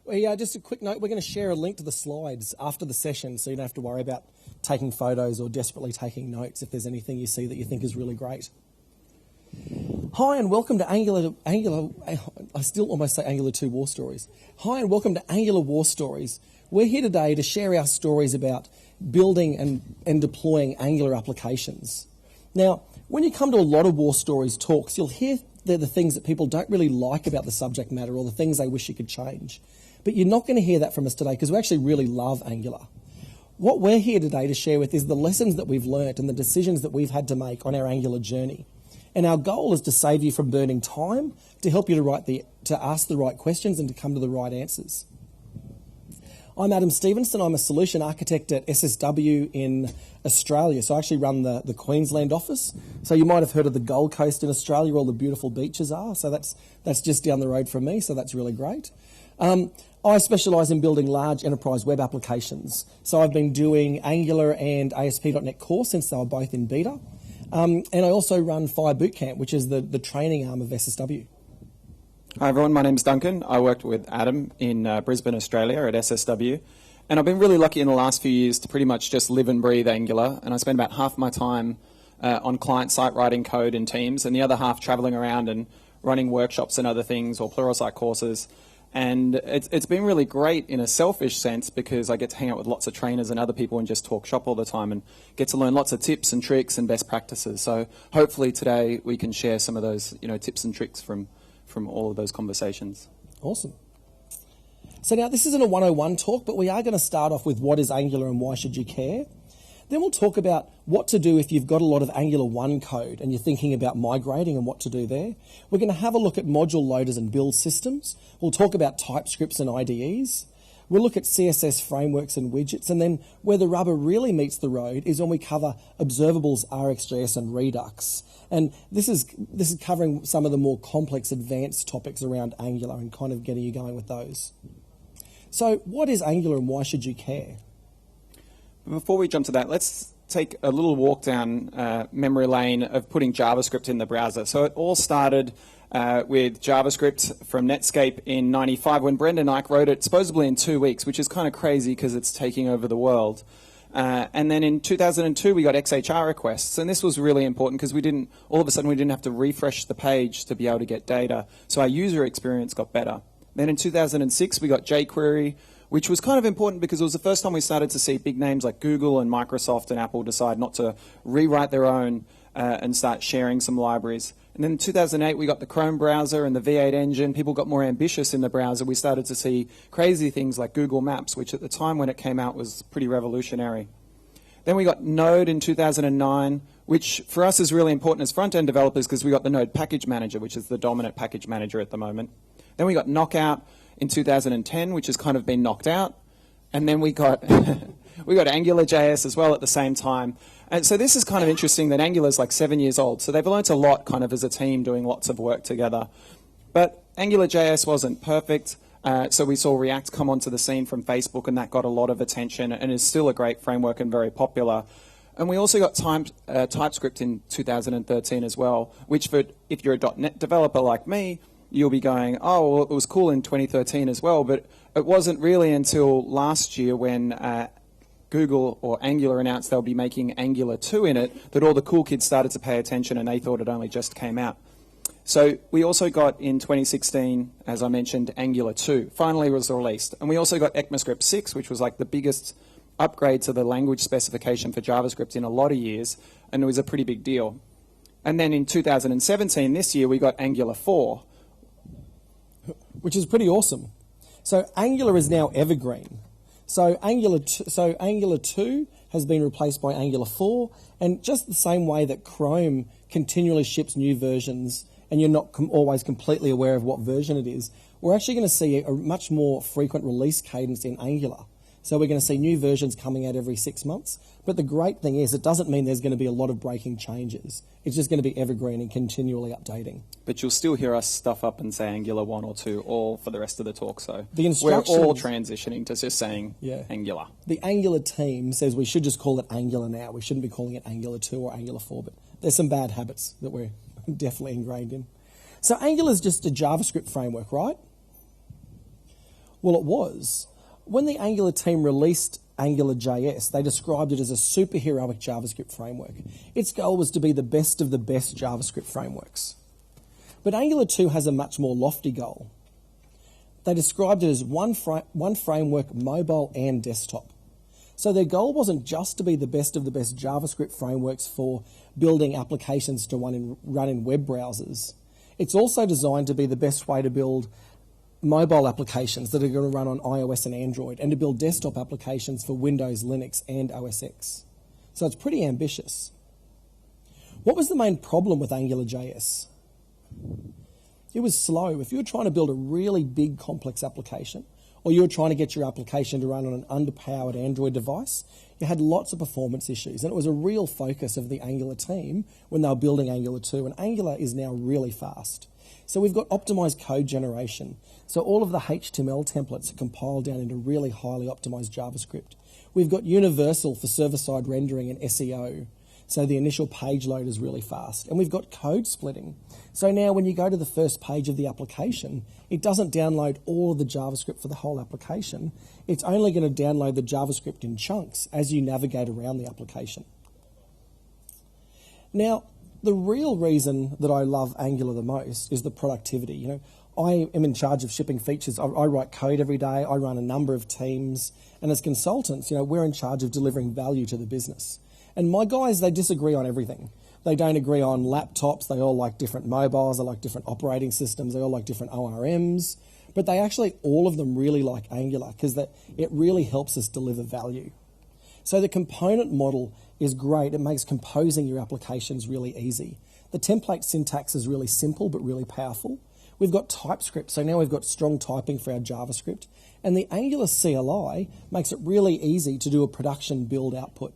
Just a quick note, we're going to share a link to the slides after the session, so you don't have to worry about taking photos or desperately taking notes if there's anything you see that you think is really great. Hi and welcome to Angular, I still almost say Angular 2 War Stories. Hi and welcome to Angular War Stories. We're here today to share our stories about building and deploying Angular applications. Now, when you come to a lot of War Stories talks, you'll hear they're the things that people don't really like about the subject matter or the things they wish you could change. But you're not going to hear that from us today because we actually really love Angular. What we're here today to share with is the lessons that we've learnt and the decisions that we've had to make on our Angular journey. And our goal is to save you from burning time, to help you to ask the right questions and to come to the right answers. I'm Adam Stephensen. I'm a solution architect at SSW in Australia. So I actually run the Queensland office. So you might have heard of the Gold Coast in Australia, where all the beautiful beaches are. So that's just down the road from me. So that's really great. I specialise in building large enterprise web applications. So I've been doing Angular and ASP.NET Core since they were both in beta. And I also run Fire Bootcamp, which is the training arm of SSW. Hi everyone, my name's Duncan. I worked with Adam in Brisbane, Australia at SSW. And I've been really lucky in the last few years to pretty much just live and breathe Angular. And I spend about half my time on client-site writing code in Teams and the other half traveling around and running workshops and other things or Pluralsight courses. And it's been really great in a selfish sense because I get to hang out with lots of trainers and other people and just talk shop all the time and get to learn lots of tips and tricks and best practices. So hopefully today we can share some of those tips and tricks from all of those conversations. Awesome. So now this isn't a 101 talk, but we are going to start off with what is Angular and why should you care? Then we'll talk about what to do if you've got a lot of Angular 1 code and you're thinking about migrating and what to do there. We're going to have a look at module loaders and build systems. We'll talk about Typescripts and IDEs. We'll look at CSS frameworks and widgets, and then where the rubber really meets the road is when we cover Observables, rxjs and Redux. And this is covering some of the more complex advanced topics around Angular and kind of getting you going with those. So what is Angular and why should you care? Before we jump to that, let's take a little walk down memory lane of putting JavaScript in the browser. So it all started with JavaScript from Netscape in '95 when Brendan Eich wrote it supposedly in 2 weeks, which is kind of crazy because it's taking over the world. And then in 2002 we got XHR requests, and this was really important because all of a sudden we didn't have to refresh the page to be able to get data. So our user experience got better. Then in 2006 we got jQuery, which was kind of important because it was the first time we started to see big names like Google and Microsoft and Apple decide not to rewrite their own and start sharing some libraries. And then in 2008, we got the Chrome browser and the V8 engine. People got more ambitious in the browser. We started to see crazy things like Google Maps, which at the time when it came out was pretty revolutionary. Then we got Node in 2009, which for us is really important as front-end developers because we got the Node package manager, which is the dominant package manager at the moment. Then we got Knockout in 2010, which has kind of been knocked out. And then we got AngularJS as well at the same time. And so this is kind of interesting that Angular is like 7 years old. So they've learnt a lot kind of as a team doing lots of work together. But AngularJS wasn't perfect. So we saw React come onto the scene from Facebook, and that got a lot of attention and is still a great framework and very popular. And we also got TypeScript in 2013 as well, which if you're a .NET developer like me, you'll be going, oh, well, it was cool in 2013 as well, but it wasn't really until last year when Google or Angular announced they'll be making Angular 2 in it that all the cool kids started to pay attention and they thought it only just came out. So we also got in 2016, as I mentioned, Angular 2 finally was released. And we also got ECMAScript 6, which was like the biggest upgrade to the language specification for JavaScript in a lot of years, and it was a pretty big deal. And then in 2017, this year, we got Angular 4. Which is pretty awesome. So Angular is now evergreen. So Angular 2 has been replaced by Angular 4, and just the same way that Chrome continually ships new versions and you're not always completely aware of what version it is, we're actually going to see a much more frequent release cadence in Angular. So we're going to see new versions coming out every 6 months. But the great thing is it doesn't mean there's going to be a lot of breaking changes. It's just going to be evergreen and continually updating. But you'll still hear us stuff up and say Angular 1 or 2 all for the rest of the talk. So we're all transitioning to just saying Angular. The Angular team says we should just call it Angular now. We shouldn't be calling it Angular 2 or Angular 4. But there's some bad habits that we're definitely ingrained in. So Angular is just a JavaScript framework, right? Well, it was. When the Angular team released AngularJS, they described it as a superheroic JavaScript framework. Its goal was to be the best of the best JavaScript frameworks. But Angular 2 has a much more lofty goal. They described it as one framework, mobile and desktop. So their goal wasn't just to be the best of the best JavaScript frameworks for building applications to run in web browsers. It's also designed to be the best way to build mobile applications that are going to run on iOS and Android, and to build desktop applications for Windows, Linux, and OS X. So it's pretty ambitious. What was the main problem with AngularJS? It was slow. If you were trying to build a really big, complex application, or you were trying to get your application to run on an underpowered Android device, you had lots of performance issues. And it was a real focus of the Angular team when they were building Angular 2. And Angular is now really fast. So we've got optimized code generation. So all of the HTML templates are compiled down into really highly optimized JavaScript. We've got universal for server-side rendering and SEO. So the initial page load is really fast. And we've got code splitting. So now when you go to the first page of the application, it doesn't download all of the JavaScript for the whole application. It's only going to download the JavaScript in chunks as you navigate around the application. Now, the real reason that I love Angular the most is the productivity. You know, I am in charge of shipping features. I write code every day. I run a number of teams. And as consultants, you know, we're in charge of delivering value to the business. And my guys, they disagree on everything. They don't agree on laptops. They all like different mobiles. They like different operating systems. They all like different ORMs. But they actually, all of them really like Angular because it really helps us deliver value. So the component model is great. It makes composing your applications really easy. The template syntax is really simple but really powerful. We've got TypeScript, so now we've got strong typing for our JavaScript. And the Angular CLI makes it really easy to do a production build output.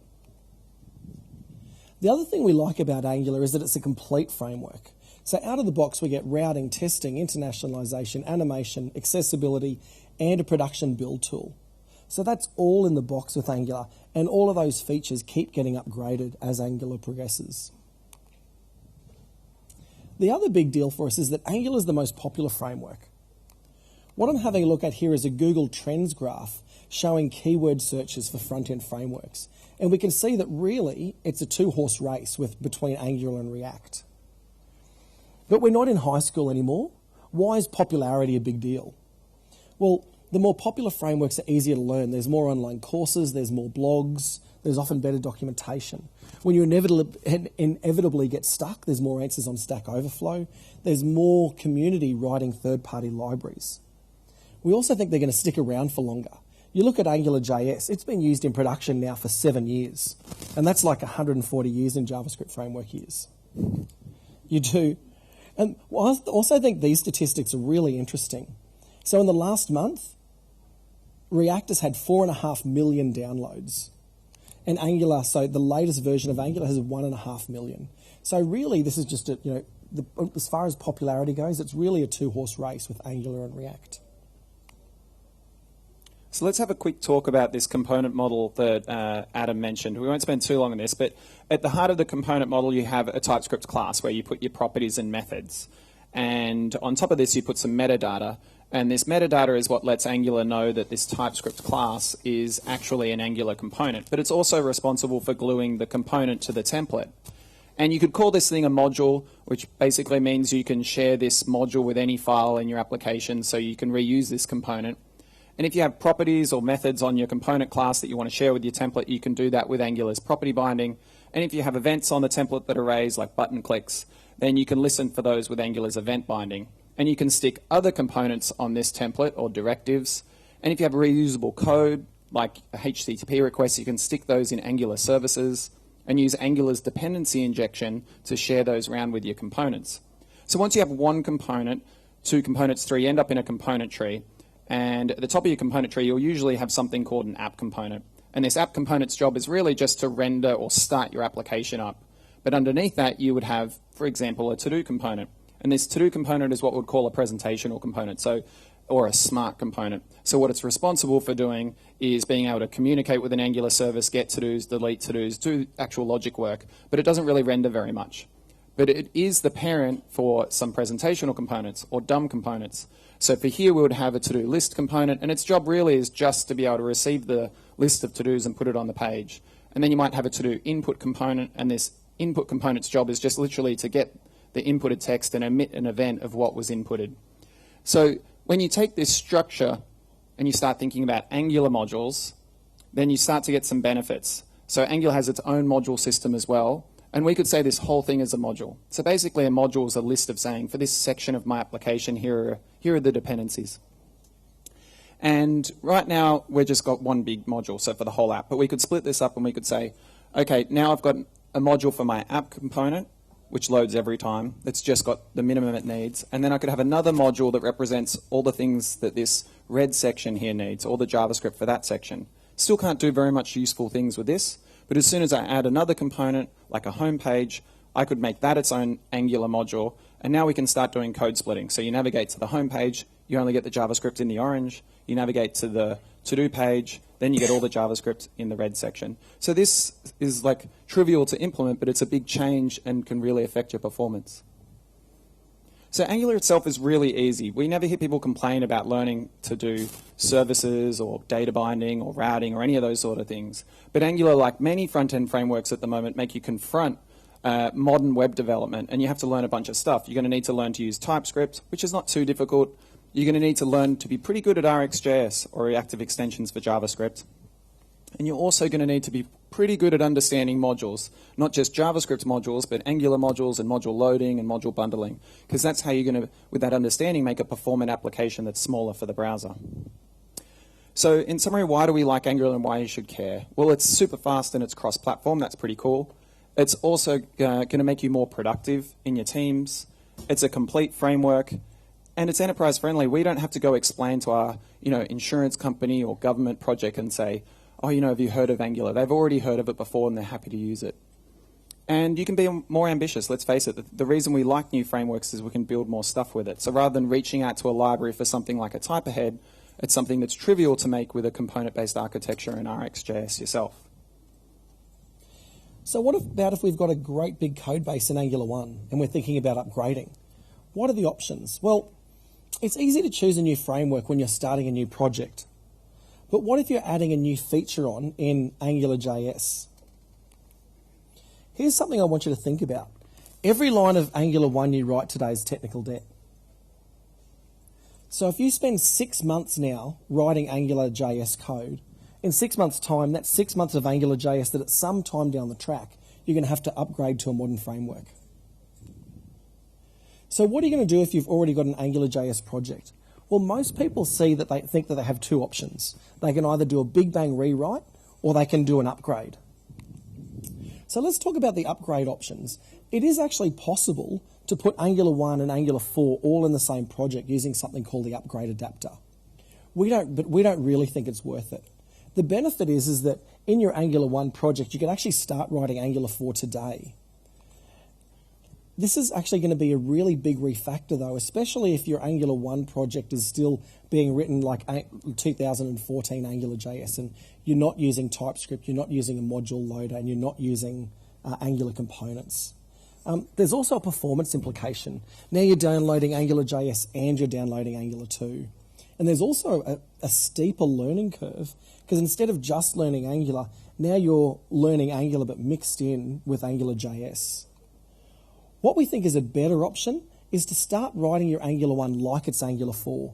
The other thing we like about Angular is that it's a complete framework. So out of the box, we get routing, testing, internationalization, animation, accessibility, and a production build tool. So that's all in the box with Angular, and all of those features keep getting upgraded as Angular progresses. The other big deal for us is that Angular is the most popular framework. What I'm having a look at here is a Google Trends graph showing keyword searches for front-end frameworks. And we can see that really it's a two-horse race between Angular and React. But we're not in high school anymore. Why is popularity a big deal? Well, the more popular frameworks are easier to learn. There's more online courses, there's more blogs, there's often better documentation. When you inevitably get stuck, there's more answers on Stack Overflow. There's more community writing third-party libraries. We also think they're going to stick around for longer. You look at AngularJS, it's been used in production now for 7 years. And that's like 140 years in JavaScript framework years. You do. And I also think these statistics are really interesting. So in the last month, React has had 4.5 million downloads. And Angular, so the latest version of Angular has 1.5 million. So really, this is just as far as popularity goes, it's really a two-horse race with Angular and React. So let's have a quick talk about this component model that Adam mentioned. We won't spend too long on this, but at the heart of the component model, you have a TypeScript class where you put your properties and methods. And on top of this, you put some metadata. And this metadata is what lets Angular know that this TypeScript class is actually an Angular component. But it's also responsible for gluing the component to the template. And you could call this thing a module, which basically means you can share this module with any file in your application so you can reuse this component. And if you have properties or methods on your component class that you want to share with your template, you can do that with Angular's property binding. And if you have events on the template that are raised, like button clicks, then you can listen for those with Angular's event binding. And you can stick other components on this template or directives. And if you have reusable code, like a HTTP request, you can stick those in Angular services and use Angular's dependency injection to share those around with your components. So once you have one component, 2 components, 3 end up in a component tree. And at the top of your component tree, you'll usually have something called an app component. And this app component's job is really just to render or start your application up. But underneath that, you would have, for example, a to-do component. And this to-do component is what we'd call a presentational component, or a smart component. So what it's responsible for doing is being able to communicate with an Angular service, get to-dos, delete to-dos, do actual logic work, but it doesn't really render very much. but it is the parent for some presentational components or dumb components. So for here, we would have a to-do list component, and its job really is just to be able to receive the list of to-dos and put it on the page. And then you might have a to-do input component, and this input component's job is just literally to get the inputted text and emit an event of what was inputted. So when you take this structure and you start thinking about Angular modules, then you start to get some benefits. So Angular has its own module system as well, and we could say this whole thing is a module. So basically a module is a list of saying, for this section of my application, here are the dependencies. And right now, we've just got one big module, so for the whole app. But we could split this up and we could say, okay, now I've got a module for my app component, which loads every time. It's just got the minimum it needs. And then I could have another module that represents all the things that this red section here needs, all the JavaScript for that section. Still can't do very much useful things with this, but as soon as I add another component, like a home page, I could make that its own Angular module, and now we can start doing code splitting. So you navigate to the home page, you only get the JavaScript in the orange, you navigate to the to-do page, then you get all the JavaScript in the red section. So this is like trivial to implement, but it's a big change and can really affect your performance. So Angular itself is really easy. We never hear people complain about learning to do services or data binding or routing or any of those sort of things. But Angular, like many front-end frameworks at the moment, make you confront modern web development, and you have to learn a bunch of stuff. You're going to need to learn to use Typescript, which is not too difficult. You're going to need to learn to be pretty good at rxjs, or reactive extensions for JavaScript. And you're also going to need to be pretty good at understanding modules, not just JavaScript modules, but Angular modules and module loading and module bundling, because that's how you're going to, with that understanding, make a performant application that's smaller for the browser. So in summary, why do we like Angular and why you should care? Well, it's super fast and it's cross-platform. That's pretty cool. It's also going to make you more productive in your teams. It's a complete framework, and it's enterprise friendly. We don't have to go explain to our insurance company or government project and say, oh, have you heard of Angular? They've already heard of it before and they're happy to use it. And you can be more ambitious, let's face it. The reason we like new frameworks is we can build more stuff with it. So rather than reaching out to a library for something like a type ahead, it's something that's trivial to make with a component-based architecture in rxjs yourself. So what about if we've got a great big code base in Angular 1 and we're thinking about upgrading? What are the options? Well, it's easy to choose a new framework when you're starting a new project. But what if you're adding a new feature on in AngularJS? Here's something I want you to think about. Every line of Angular 1 you write today is technical debt. So if you spend 6 months now writing AngularJS code, in 6 months' time, that's 6 months of AngularJS that at some time down the track, you're going to have to upgrade to a modern framework. So what are you going to do if you've already got an AngularJS project? Well, most people see that they think that they have two options. They can either do a big bang rewrite or they can do an upgrade. So let's talk about the upgrade options. It is actually possible to put Angular 1 and Angular 4 all in the same project using something called the upgrade adapter. But we don't really think it's worth it. The benefit is that in your Angular 1 project, you can actually start writing Angular 4 today. This is actually going to be a really big refactor though, especially if your Angular 1 project is still being written like 2014 AngularJS and you're not using TypeScript, you're not using a module loader, and you're not using Angular components. There's also a performance implication. Now you're downloading AngularJS and you're downloading Angular 2. And there's also a steeper learning curve because instead of just learning Angular, now you're learning Angular but mixed in with AngularJS. What we think is a better option is to start writing your Angular 1 like it's Angular 4.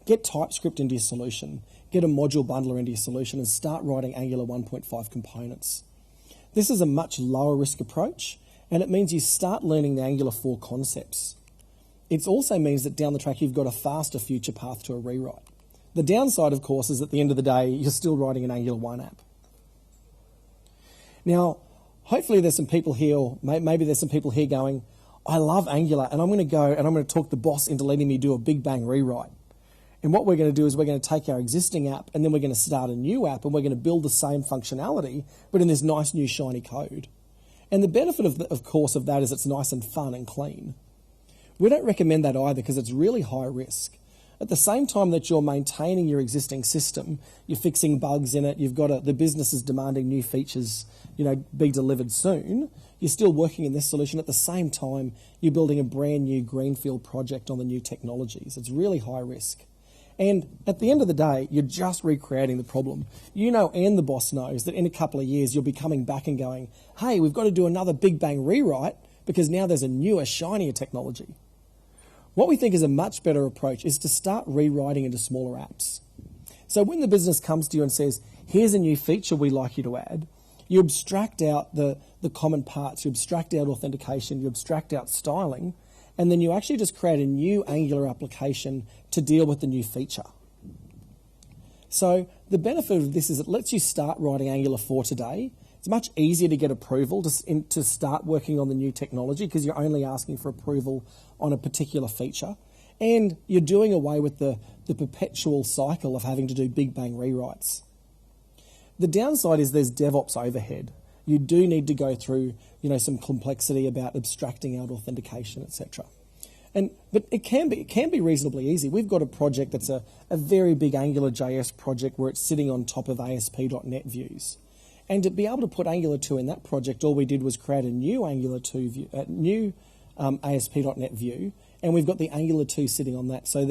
Get TypeScript into your solution, get a module bundler into your solution, and start writing Angular 1.5 components. This is a much lower risk approach, and it means you start learning the Angular 4 concepts. It also means that down the track you've got a faster future path to a rewrite. The downside, of course, is at the end of the day, you're still writing an Angular 1 app. Now, hopefully there's some people here, or maybe there's some people here going, I love Angular, and I'm going to go and I'm going to talk the boss into letting me do a big bang rewrite. And what we're going to do is we're going to take our existing app and then we're going to start a new app and we're going to build the same functionality, but in this nice new shiny code. And the benefit, of course, of that is it's nice and fun and clean. We don't recommend that either because it's really high risk. At the same time that you're maintaining your existing system, you're fixing bugs in it, the business is demanding new features, be delivered soon, you're still working in this solution. At the same time, you're building a brand new greenfield project on the new technologies. It's really high risk. And at the end of the day, you're just recreating the problem. And the boss knows that in a couple of years, you'll be coming back and going, hey, we've got to do another big bang rewrite because now there's a newer, shinier technology. What we think is a much better approach is to start rewriting into smaller apps. So when the business comes to you and says, here's a new feature we'd like you to add, you abstract out the common parts, you abstract out authentication, you abstract out styling, and then you actually just create a new Angular application to deal with the new feature. So the benefit of this is it lets you start writing Angular 4 today. It's much easier to get approval to start working on the new technology because you're only asking for approval on a particular feature. And you're doing away with the perpetual cycle of having to do big bang rewrites. The downside is there's DevOps overhead. You do need to go through some complexity about abstracting out authentication, etc. But it can be reasonably easy. We've got a project that's a very big AngularJS project where it's sitting on top of ASP.NET views. And to be able to put Angular 2 in that project, all we did was create a new Angular 2 view, ASP.NET view, and we've got the Angular 2 sitting on that. So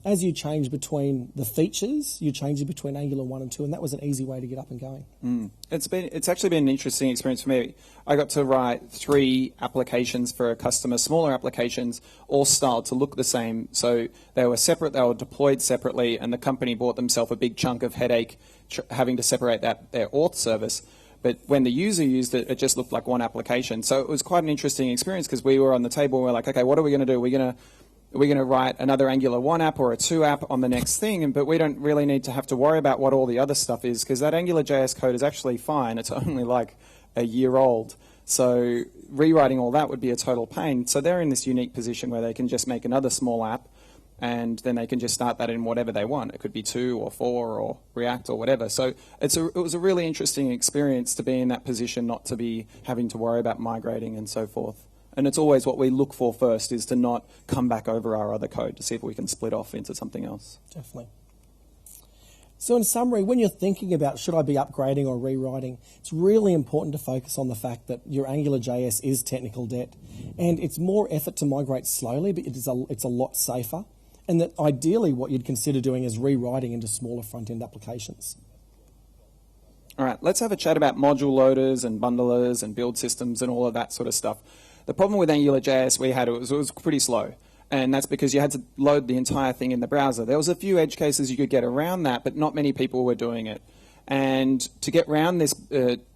as you change between the features, you change it between Angular 1 and 2, and that was an easy way to get up and going. It's actually been an interesting experience for me. I got to write 3 applications for a customer, smaller applications, all styled to look the same. So they were separate, they were deployed separately, and the company bought themselves a big chunk of headache having to separate their auth service. But when the user used it, it just looked like one application. So it was quite an interesting experience because we were on the table and we were like, okay, what are we going to do? We're going to write another Angular 1 app or a 2 app on the next thing, but we don't really need to have to worry about what all the other stuff is because that AngularJS code is actually fine. It's only like a year old. So rewriting all that would be a total pain. So they're in this unique position where they can just make another small app and then they can just start that in whatever they want. It could be 2 or 4 or React or whatever. So it was a really interesting experience to be in that position, not to be having to worry about migrating and so forth. And it's always what we look for first is to not come back over our other code to see if we can split off into something else. Definitely. So in summary, when you're thinking about should I be upgrading or rewriting, it's really important to focus on the fact that your AngularJS is technical debt and it's more effort to migrate slowly, but it's a lot safer. And that ideally what you'd consider doing is rewriting into smaller front-end applications. All right, let's have a chat about module loaders and bundlers and build systems and all of that sort of stuff. The problem with AngularJS it was pretty slow. And that's because you had to load the entire thing in the browser. There was a few edge cases you could get around that, but not many people were doing it. And to get around this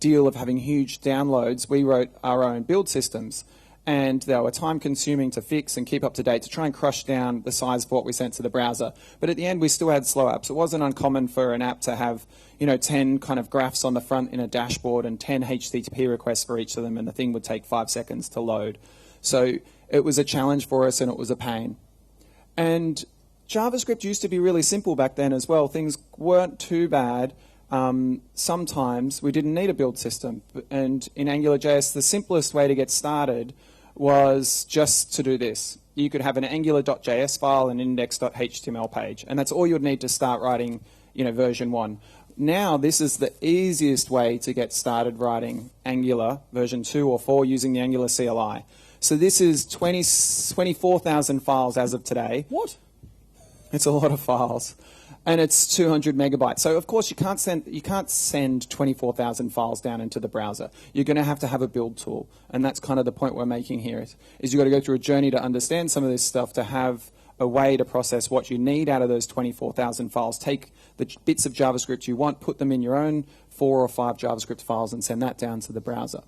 deal of having huge downloads, we wrote our own build systems. And they were time-consuming to fix and keep up to date to try and crush down the size of what we sent to the browser. But at the end, we still had slow apps. It wasn't uncommon for an app to have 10 kind of graphs on the front in a dashboard and 10 HTTP requests for each of them, and the thing would take 5 seconds to load. So it was a challenge for us, and it was a pain. And JavaScript used to be really simple back then as well. Things weren't too bad. Sometimes we didn't need a build system. And in AngularJS, the simplest way to get started was just to do this. You could have an angular.js file and index.html page, and that's all you would need to start writing, version 1. Now, this is the easiest way to get started writing Angular version 2 or 4 using the Angular CLI. So this is 24,000 files as of today. What? It's a lot of files. And it's 200 megabytes. So of course you can't send 24,000 files down into the browser. You're going to have a build tool, and that's kind of the point we're making here. Is you've got to go through a journey to understand some of this stuff, to have a way to process what you need out of those 24,000 files. Take the bits of JavaScript you want, put them in your own 4 or 5 JavaScript files, and send that down to the browser.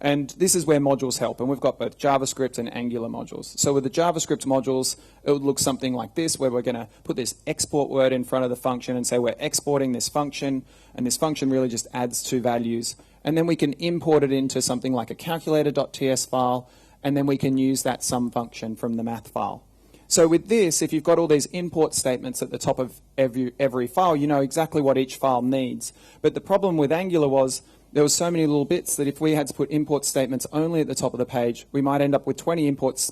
And this is where modules help, and we've got both JavaScript and Angular modules. So with the JavaScript modules, it would look something like this, where we're going to put this export word in front of the function and say we're exporting this function, and this function really just adds 2 values. And then we can import it into something like a calculator.ts file, and then we can use that sum function from the math file. So with this, if you've got all these import statements at the top of every file, you know exactly what each file needs. But the problem with Angular was there were so many little bits that if we had to put import statements only at the top of the page, we might end up with 20 import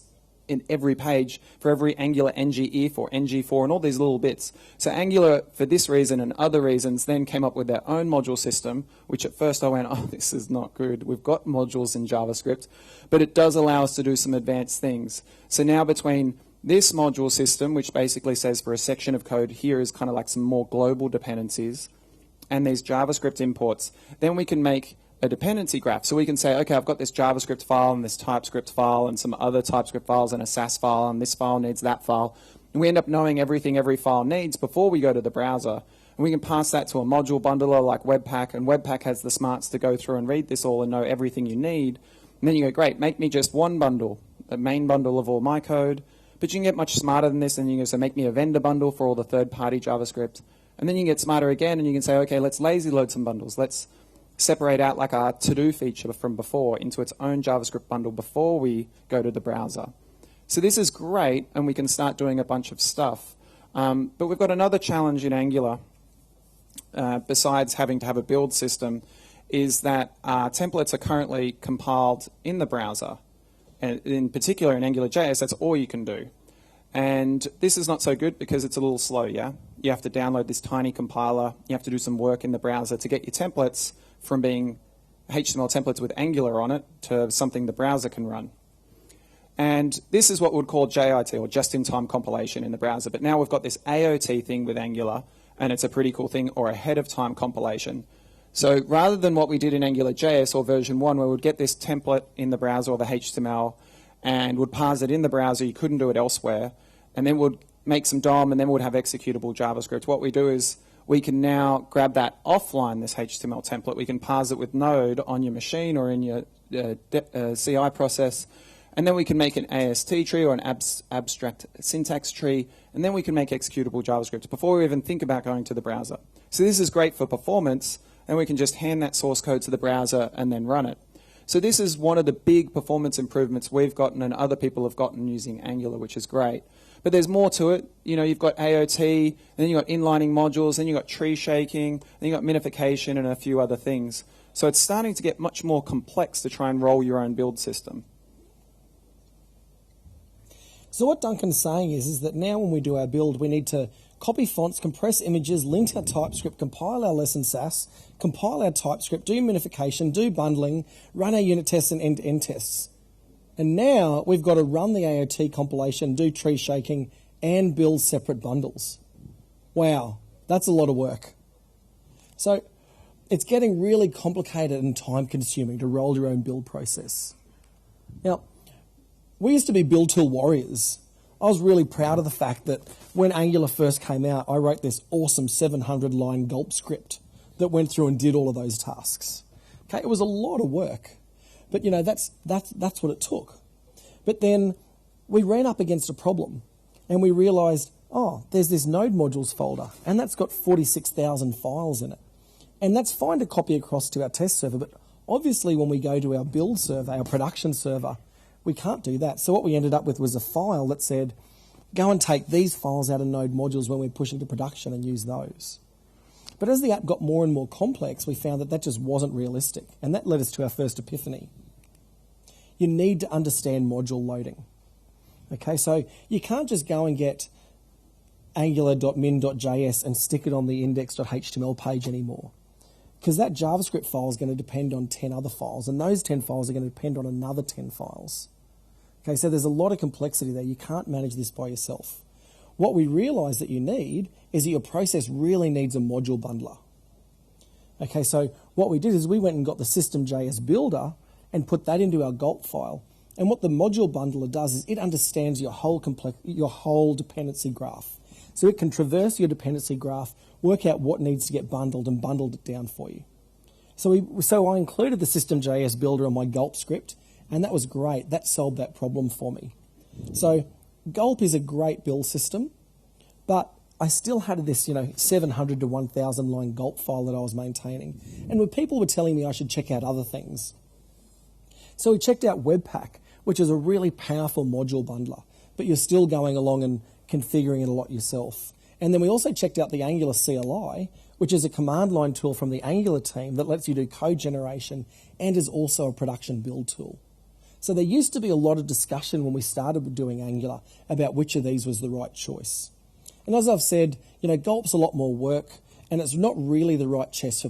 in every page for every Angular ngIf or ngFor and all these little bits. So Angular, for this reason and other reasons, then came up with their own module system, which at first I went, oh, this is not good. We've got modules in JavaScript, but it does allow us to do some advanced things. So now between this module system, which basically says for a section of code, here is kind of like some more global dependencies, and these JavaScript imports, then we can make a dependency graph. So we can say, okay, I've got this JavaScript file and this TypeScript file and some other TypeScript files and a Sass file, and this file needs that file. And we end up knowing everything every file needs before we go to the browser. And we can pass that to a module bundler like Webpack, and Webpack has the smarts to go through and read this all and know everything you need. And then you go, great, make me just one bundle, a main bundle of all my code. But you can get much smarter than this, and you can say, make me a vendor bundle for all the third-party JavaScript. And then you can get smarter again, and you can say, okay, let's lazy load some bundles. Let's separate out like our to-do feature from before into its own JavaScript bundle before we go to the browser. So this is great, and we can start doing a bunch of stuff. But we've got another challenge in Angular, besides having to have a build system, is that templates are currently compiled in the browser. And in particular in AngularJS, that's all you can do. And this is not so good because it's a little slow, yeah? You have to download this tiny compiler. You have to do some work in the browser to get your templates from being HTML templates with Angular on it to something the browser can run. And this is what we would call JIT, or just-in-time compilation in the browser. But now we've got this AOT thing with Angular, and it's a pretty cool thing, or ahead-of-time compilation. So rather than what we did in AngularJS or version 1, where we'd get this template in the browser or the HTML and would parse it in the browser, you couldn't do it elsewhere, and then we'd make some DOM, and then we'd have executable JavaScript. What we do is we can now grab that offline, this HTML template. We can parse it with Node on your machine or in your CI process, and then we can make an AST tree or an abstract syntax tree, and then we can make executable JavaScript before we even think about going to the browser. So this is great for performance, and we can just hand that source code to the browser and then run it. So this is one of the big performance improvements we've gotten and other people have gotten using Angular, which is great. But there's more to it. You know, you've got AOT, and then you've got inlining modules, then you've got tree shaking, then you've got minification and a few other things. So it's starting to get much more complex to try and roll your own build system. So what Duncan's saying is that now when we do our build, we need to copy fonts, compress images, link our TypeScript, compile our lesson Sass, compile our TypeScript, do minification, do bundling, run our unit tests and end-to-end tests. And now we've got to run the AOT compilation, do tree shaking, and build separate bundles. Wow, that's a lot of work. So it's getting really complicated and time-consuming to roll your own build process. Now, we used to be build tool warriors. I was really proud of the fact that when Angular first came out, I wrote this awesome 700-line gulp script that went through and did all of those tasks. Okay, it was a lot of work, but you know that's what it took. But then we ran up against a problem, and we realised, oh, there's this Node modules folder, and that's got 46,000 files in it, and that's fine to copy across to our test server. But obviously, when we go to our build server, our production server, we can't do that. So what we ended up with was a file that said, go and take these files out of Node modules when we're pushing to production and use those. But as the app got more and more complex, we found that that just wasn't realistic. And that led us to our first epiphany. You need to understand module loading. Okay, so you can't just go and get angular.min.js and stick it on the index.html page anymore. Because that JavaScript file is going to depend on 10 other files, and those 10 files are going to depend on another 10 files. Okay, so there's a lot of complexity there. You can't manage this by yourself. What we realize that you need is that your process really needs a module bundler. Okay, so what we did is we went and got the system.js builder and put that into our gulp file. And what the module bundler does is it understands your whole dependency graph. So it can traverse your dependency graph, work out what needs to get bundled, and bundled it down for you. So I included the system.js builder on my gulp script, and that was great. That solved that problem for me. So gulp is a great build system, but I still had this 700 to 1,000 line gulp file that I was maintaining. And when people were telling me I should check out other things. So we checked out Webpack, which is a really powerful module bundler, but you're still going along and configuring it a lot yourself. And then we also checked out the Angular CLI, which is a command line tool from the Angular team that lets you do code generation and is also a production build tool. So there used to be a lot of discussion when we started doing Angular about which of these was the right choice. And as I've said, Gulp's a lot more work, and it's not really the right choice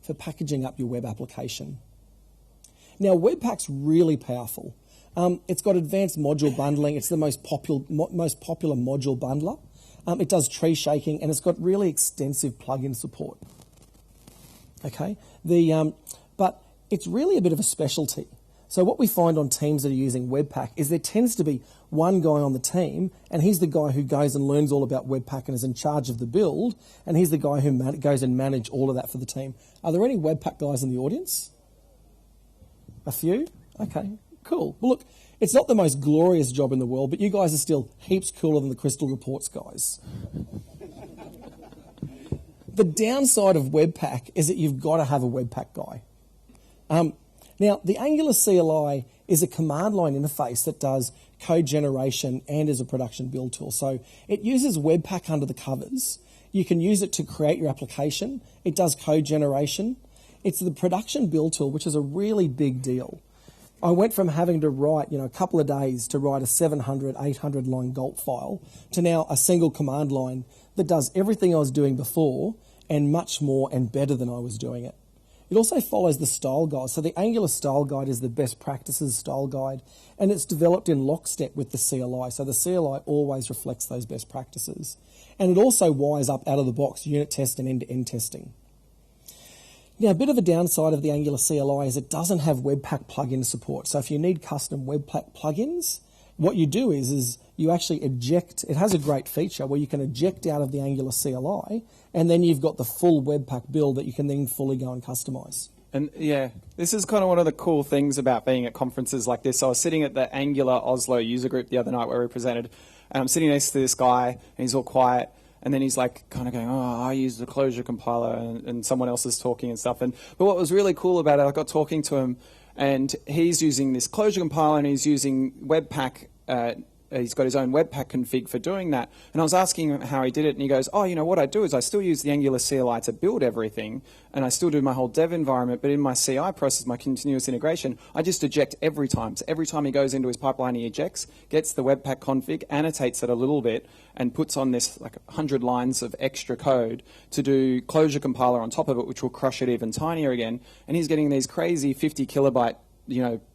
for packaging up your web application. Now, Webpack's really powerful. It's got advanced module bundling. It's the most popular module bundler. It does tree shaking, and it's got really extensive plugin support. Okay, but it's really a bit of a specialty. So what we find on teams that are using Webpack is there tends to be one guy on the team, and he's the guy who goes and learns all about Webpack and is in charge of the build, and he's the guy who goes and manages all of that for the team. Are there any Webpack guys in the audience? A few? Okay, cool. Well, look, it's not the most glorious job in the world, but you guys are still heaps cooler than the Crystal Reports guys. The downside of Webpack is that you've got to have a Webpack guy. Now, the Angular CLI is a command line interface that does code generation and is a production build tool. So it uses Webpack under the covers. You can use it to create your application. It does code generation. It's the production build tool, which is a really big deal. I went from having to write, a couple of days to write a 700, 800 line Gulp file to now a single command line that does everything I was doing before and much more and better than I was doing it. It also follows the style guide. So the Angular style guide is the best practices style guide, and it's developed in lockstep with the CLI. So the CLI always reflects those best practices. And it also wires up out of the box unit test and end-to-end testing. Now, a bit of a downside of the Angular CLI is it doesn't have Webpack plugin support. So if you need custom Webpack plugins, what you do is you actually eject. It has a great feature where you can eject out of the Angular CLI, and then you've got the full Webpack build that you can then fully go and customize. And yeah, this is kind of one of the cool things about being at conferences like this. I was sitting at the Angular Oslo user group the other night where we presented, and I'm sitting next to this guy, and he's all quiet. And then he's like kind of going, oh, I use the Clojure compiler, and someone else is talking and stuff. But what was really cool about it, I got talking to him, and he's using this Clojure compiler, and he's using Webpack. He's got his own Webpack config for doing that. And I was asking him how he did it, and he goes, oh, what I do is I still use the Angular CLI to build everything, and I still do my whole dev environment, but in my CI process, my continuous integration, I just eject every time. So every time he goes into his pipeline, he ejects, gets the Webpack config, annotates it a little bit, and puts on this 100 lines of extra code to do Clojure compiler on top of it, which will crush it even tinier again. And he's getting these crazy 50 kilobyte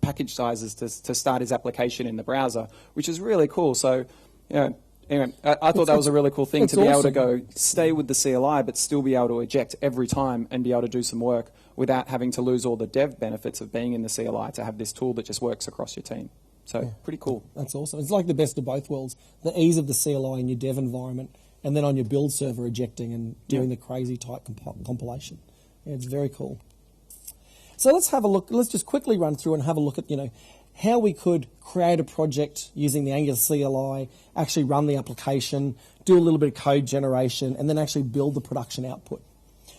package sizes to start his application in the browser, which is really cool. So, anyway, I thought that was a really cool thing to be able to go stay with the CLI, but still be able to eject every time and be able to do some work without having to lose all the dev benefits of being in the CLI to have this tool that just works across your team. So, pretty cool. That's awesome. It's like the best of both worlds. The ease of the CLI in your dev environment, and then on your build server ejecting and doing the crazy type compilation. Yeah, it's very cool. So let's have a look. Let's just quickly run through and have a look at, how we could create a project using the Angular CLI, actually run the application, do a little bit of code generation, and then actually build the production output.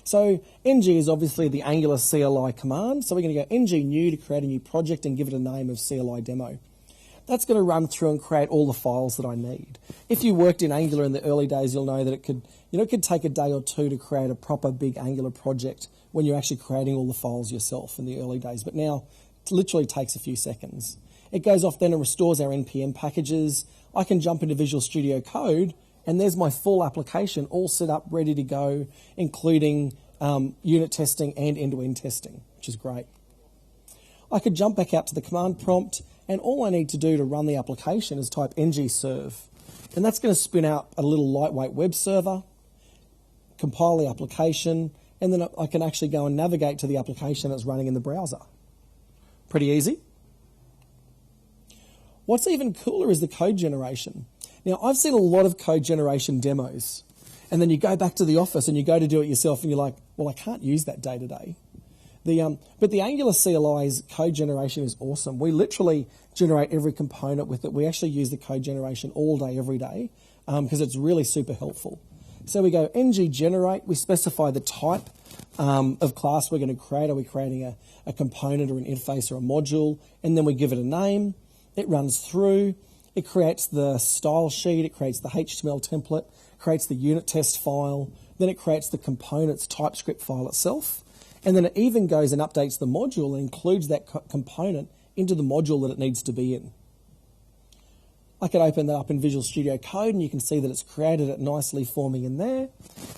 So ng is obviously the Angular CLI command. So we're going to go ng new to create a new project and give it a name of CLI demo. That's going to run through and create all the files that I need. If you worked in Angular in the early days, you'll know that it could take a day or two to create a proper big Angular project when you're actually creating all the files yourself in the early days. But now it literally takes a few seconds. It goes off then and restores our NPM packages. I can jump into Visual Studio Code, and there's my full application all set up, ready to go, including unit testing and end-to-end testing, which is great. I could jump back out to the command prompt, and all I need to do to run the application is type ngserve. And that's going to spin out a little lightweight web server, compile the application, and then I can actually go and navigate to the application that's running in the browser. Pretty easy. What's even cooler is the code generation. Now, I've seen a lot of code generation demos, and then you go back to the office and you go to do it yourself, and you're like, well, I can't use that day to day. But the Angular CLI's code generation is awesome. We literally generate every component with it. We actually use the code generation all day, every day, because it's really super helpful. So we go ng generate. We specify the type of class we're going to create. Are we creating a component or an interface or a module? And then we give it a name. It runs through. It creates the style sheet. It creates the HTML template. Creates the unit test file. Then it creates the component's Typescript file itself. And then it even goes and updates the module and includes that component into the module that it needs to be in. I could open that up in Visual Studio Code and you can see that it's created it nicely forming in there.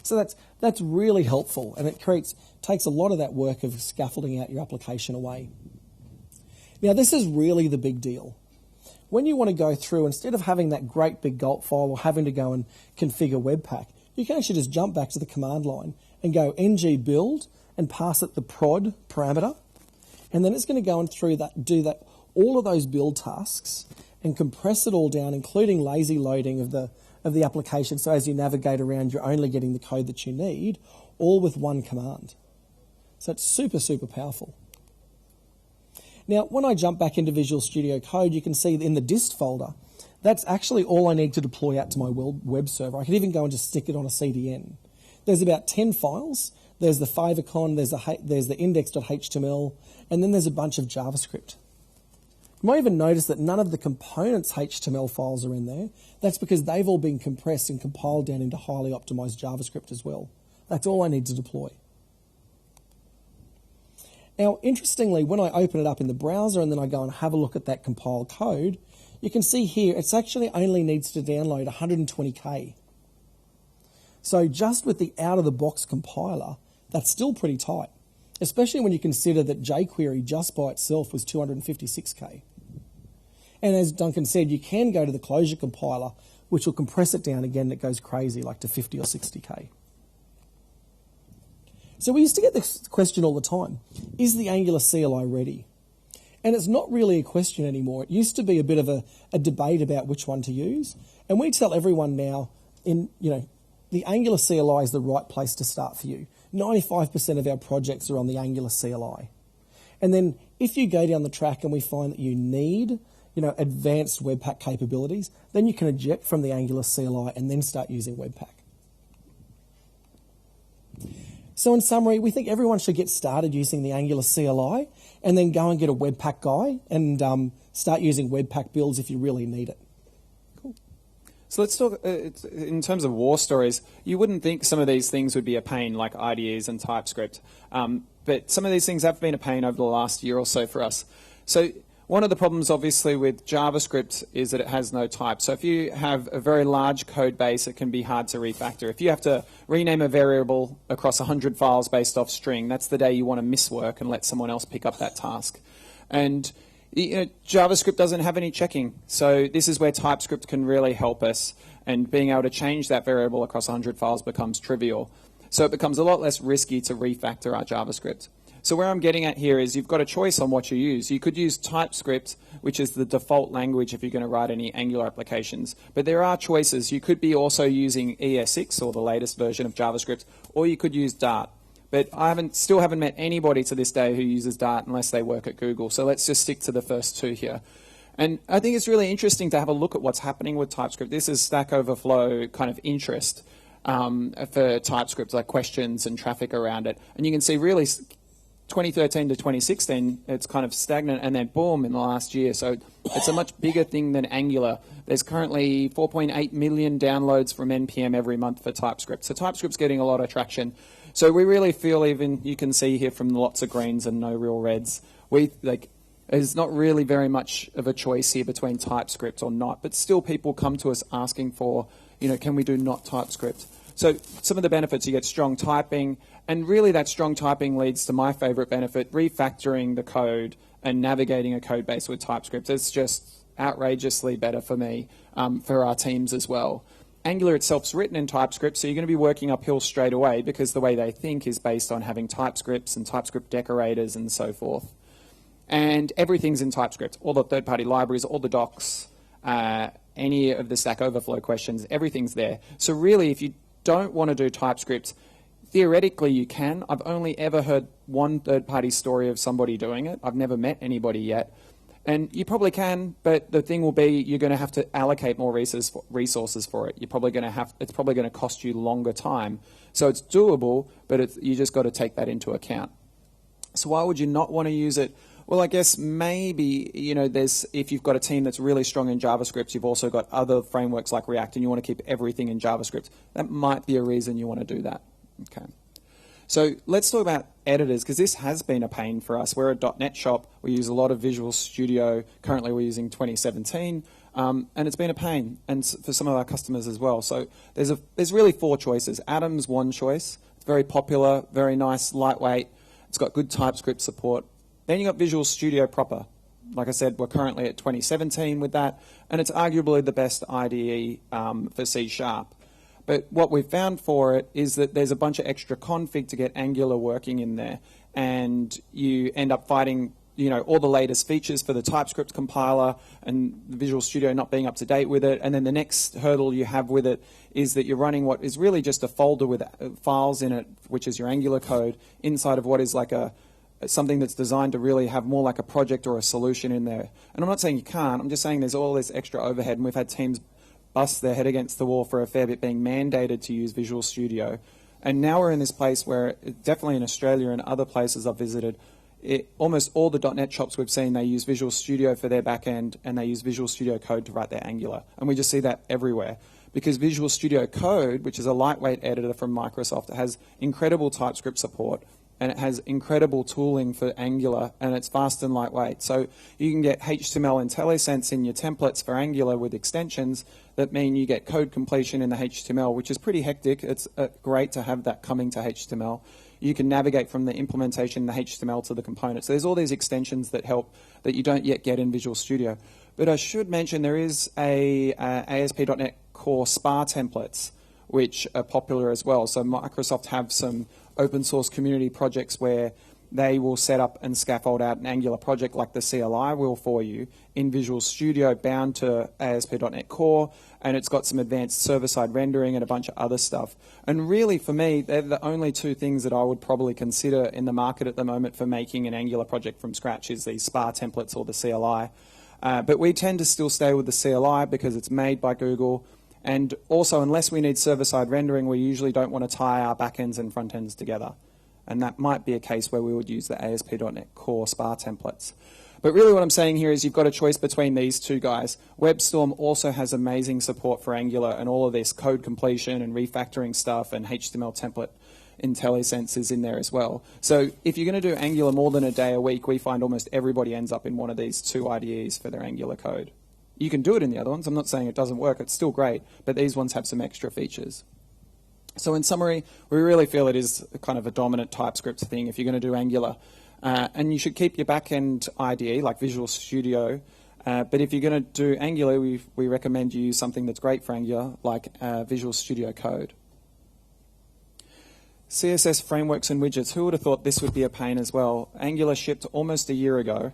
So that's really helpful, and it takes a lot of that work of scaffolding out your application away. Now this is really the big deal. When you want to go through, instead of having that great big gulp file or having to go and configure Webpack, you can actually just jump back to the command line and go ng build and pass it the prod parameter. And then it's going to go and do all of those build tasks and compress it all down, including lazy loading of the application. So as you navigate around, you're only getting the code that you need, all with one command. So it's super, super powerful. Now, when I jump back into Visual Studio Code, you can see in the dist folder, that's actually all I need to deploy out to my web server. I could even go and just stick it on a CDN. There's about 10 files. There's the favicon, there's the index.html, and then there's a bunch of JavaScript. You might even notice that none of the components HTML files are in there. That's because they've all been compressed and compiled down into highly optimized JavaScript as well. That's all I need to deploy. Now, interestingly, when I open it up in the browser and then I go and have a look at that compiled code, you can see here it's actually only needs to download 120K. So just with the out-of-the-box compiler, that's still pretty tight, especially when you consider that jQuery just by itself was 256K. And as Duncan said, you can go to the Clojure compiler, which will compress it down again, and it goes crazy, like to 50 or 60K. So we used to get this question all the time, is the Angular CLI ready? And it's not really a question anymore. It used to be a bit of a debate about which one to use. And we tell everyone now, the Angular CLI is the right place to start for you. 95% of our projects are on the Angular CLI. And then if you go down the track and we find that you need advanced Webpack capabilities, then you can eject from the Angular CLI and then start using Webpack. So in summary, we think everyone should get started using the Angular CLI and then go and get a Webpack guy and start using Webpack builds if you really need it. Cool. So let's talk, in terms of war stories, you wouldn't think some of these things would be a pain, like IDEs and TypeScript, but some of these things have been a pain over the last year or so for us. So one of the problems, obviously, with JavaScript is that it has no type. So if you have a very large code base, it can be hard to refactor. If you have to rename a variable across 100 files based off string, that's the day you want to miss work and let someone else pick up that task. And JavaScript doesn't have any checking. So this is where TypeScript can really help us. And being able to change that variable across 100 files becomes trivial. So it becomes a lot less risky to refactor our JavaScript. So where I'm getting at here is you've got a choice on what you use. You could use TypeScript, which is the default language if you're going to write any Angular applications. But there are choices. You could be also using ES6 or the latest version of JavaScript, or you could use Dart. But I still haven't met anybody to this day who uses Dart unless they work at Google. So let's just stick to the first two here. And I think it's really interesting to have a look at what's happening with TypeScript. This is Stack Overflow kind of interest for TypeScript, like questions and traffic around it. And you can see really 2013 to 2016, it's kind of stagnant, and then boom in the last year. So it's a much bigger thing than Angular. There's currently 4.8 million downloads from NPM every month for TypeScript. So TypeScript's getting a lot of traction. So we really feel, even you can see here from lots of greens and no real reds, there's not really very much of a choice here between TypeScript or not, but still people come to us asking for, can we do not TypeScript? So some of the benefits, you get strong typing, and really that strong typing leads to my favorite benefit, refactoring the code and navigating a code base with TypeScript. It's just outrageously better for me, for our teams as well. Angular itself's written in TypeScript, so you're going to be working uphill straight away because the way they think is based on having TypeScripts and TypeScript decorators and so forth. And everything's in TypeScript, all the third-party libraries, all the docs, any of the Stack Overflow questions, everything's there. So really, if you don't want to do TypeScript, theoretically you can. I've only ever heard one third-party story of somebody doing it. I've never met anybody yet. And you probably can, but the thing will be you're going to have to allocate more resources for it. It's probably going to cost you longer time. So it's doable, but you just got to take that into account. So why would you not want to use it? Well, I guess maybe, if you've got a team that's really strong in JavaScript, you've also got other frameworks like React, and you want to keep everything in JavaScript. That might be a reason you want to do that. Okay. So let's talk about editors, because this has been a pain for us. We're a .NET shop. We use a lot of Visual Studio. Currently, we're using 2017, and it's been a pain, and for some of our customers as well. So there's really 4 choices. Atom's one choice. It's very popular, very nice, lightweight. It's got good TypeScript support. Then you got Visual Studio proper. Like I said, we're currently at 2017 with that, and it's arguably the best IDE for C#. But what we've found for it is that there's a bunch of extra config to get Angular working in there, and you end up fighting, you know, all the latest features for the TypeScript compiler and Visual Studio not being up to date with it. And then the next hurdle you have with it is that you're running what is really just a folder with files in it, which is your Angular code, inside of what is like something that's designed to really have more like a project or a solution in there. And I'm not saying you can't, I'm just saying there's all this extra overhead, and we've had teams bust their head against the wall for a fair bit being mandated to use Visual Studio. And now we're in this place where, definitely in Australia and other places I've visited, almost all the .NET shops we've seen, they use Visual Studio for their backend, and they use Visual Studio Code to write their Angular. And we just see that everywhere. Because Visual Studio Code, which is a lightweight editor from Microsoft, it has incredible TypeScript support, and it has incredible tooling for Angular, and it's fast and lightweight. So you can get HTML IntelliSense in your templates for Angular with extensions that mean you get code completion in the HTML, which is pretty hectic. It's great to have that coming to HTML. You can navigate from the implementation in the HTML to the component. So there's all these extensions that help that you don't yet get in Visual Studio. But I should mention there is a ASP.NET Core SPA templates, which are popular as well. So Microsoft have some open source community projects where they will set up and scaffold out an Angular project like the CLI will for you in Visual Studio bound to ASP.NET Core, and it's got some advanced server-side rendering and a bunch of other stuff. And really, for me, they're the only 2 things that I would probably consider in the market at the moment for making an Angular project from scratch is these SPA templates or the CLI. But we tend to still stay with the CLI because it's made by Google. And also, unless we need server-side rendering, we usually don't want to tie our backends and front ends together. And that might be a case where we would use the ASP.NET Core SPA templates. But really what I'm saying here is you've got a choice between these 2 guys. WebStorm also has amazing support for Angular, and all of this code completion and refactoring stuff and HTML template IntelliSense is in there as well. So if you're going to do Angular more than a day a week, we find almost everybody ends up in one of these 2 IDEs for their Angular code. You can do it in the other ones. I'm not saying it doesn't work. It's still great, but these ones have some extra features. So in summary, we really feel it is kind of a dominant TypeScript thing if you're going to do Angular. And you should keep your backend IDE, like Visual Studio. But if you're going to do Angular, we recommend you use something that's great for Angular, like Visual Studio Code. CSS frameworks and widgets. Who would have thought this would be a pain as well? Angular shipped almost a year ago,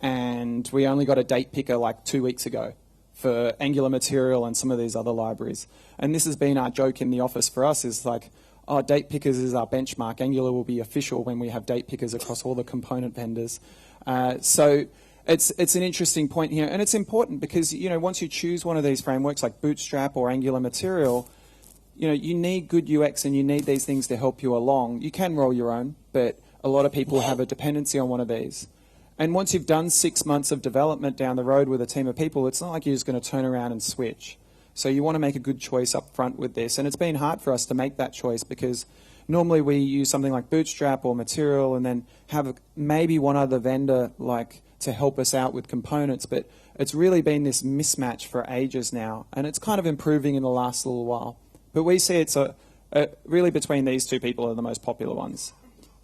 and we only got a date picker like 2 weeks ago for Angular Material and some of these other libraries. And this has been our joke in the office for us, is like, oh, date pickers is our benchmark. Angular will be official when we have date pickers across all the component vendors. So it's an interesting point here, and it's important because, you know, once you choose one of these frameworks like Bootstrap or Angular Material, you know, you need good UX and you need these things to help you along. You can roll your own, but a lot of people have a dependency on one of these. And once you've done 6 months of development down the road with a team of people, it's not like you're just going to turn around and switch. So you want to make a good choice up front with this. And it's been hard for us to make that choice because normally we use something like Bootstrap or Material and then have maybe one other vendor like to help us out with components. But it's really been this mismatch for ages now. And it's kind of improving in the last little while. But we see it's really between these 2 people are the most popular ones.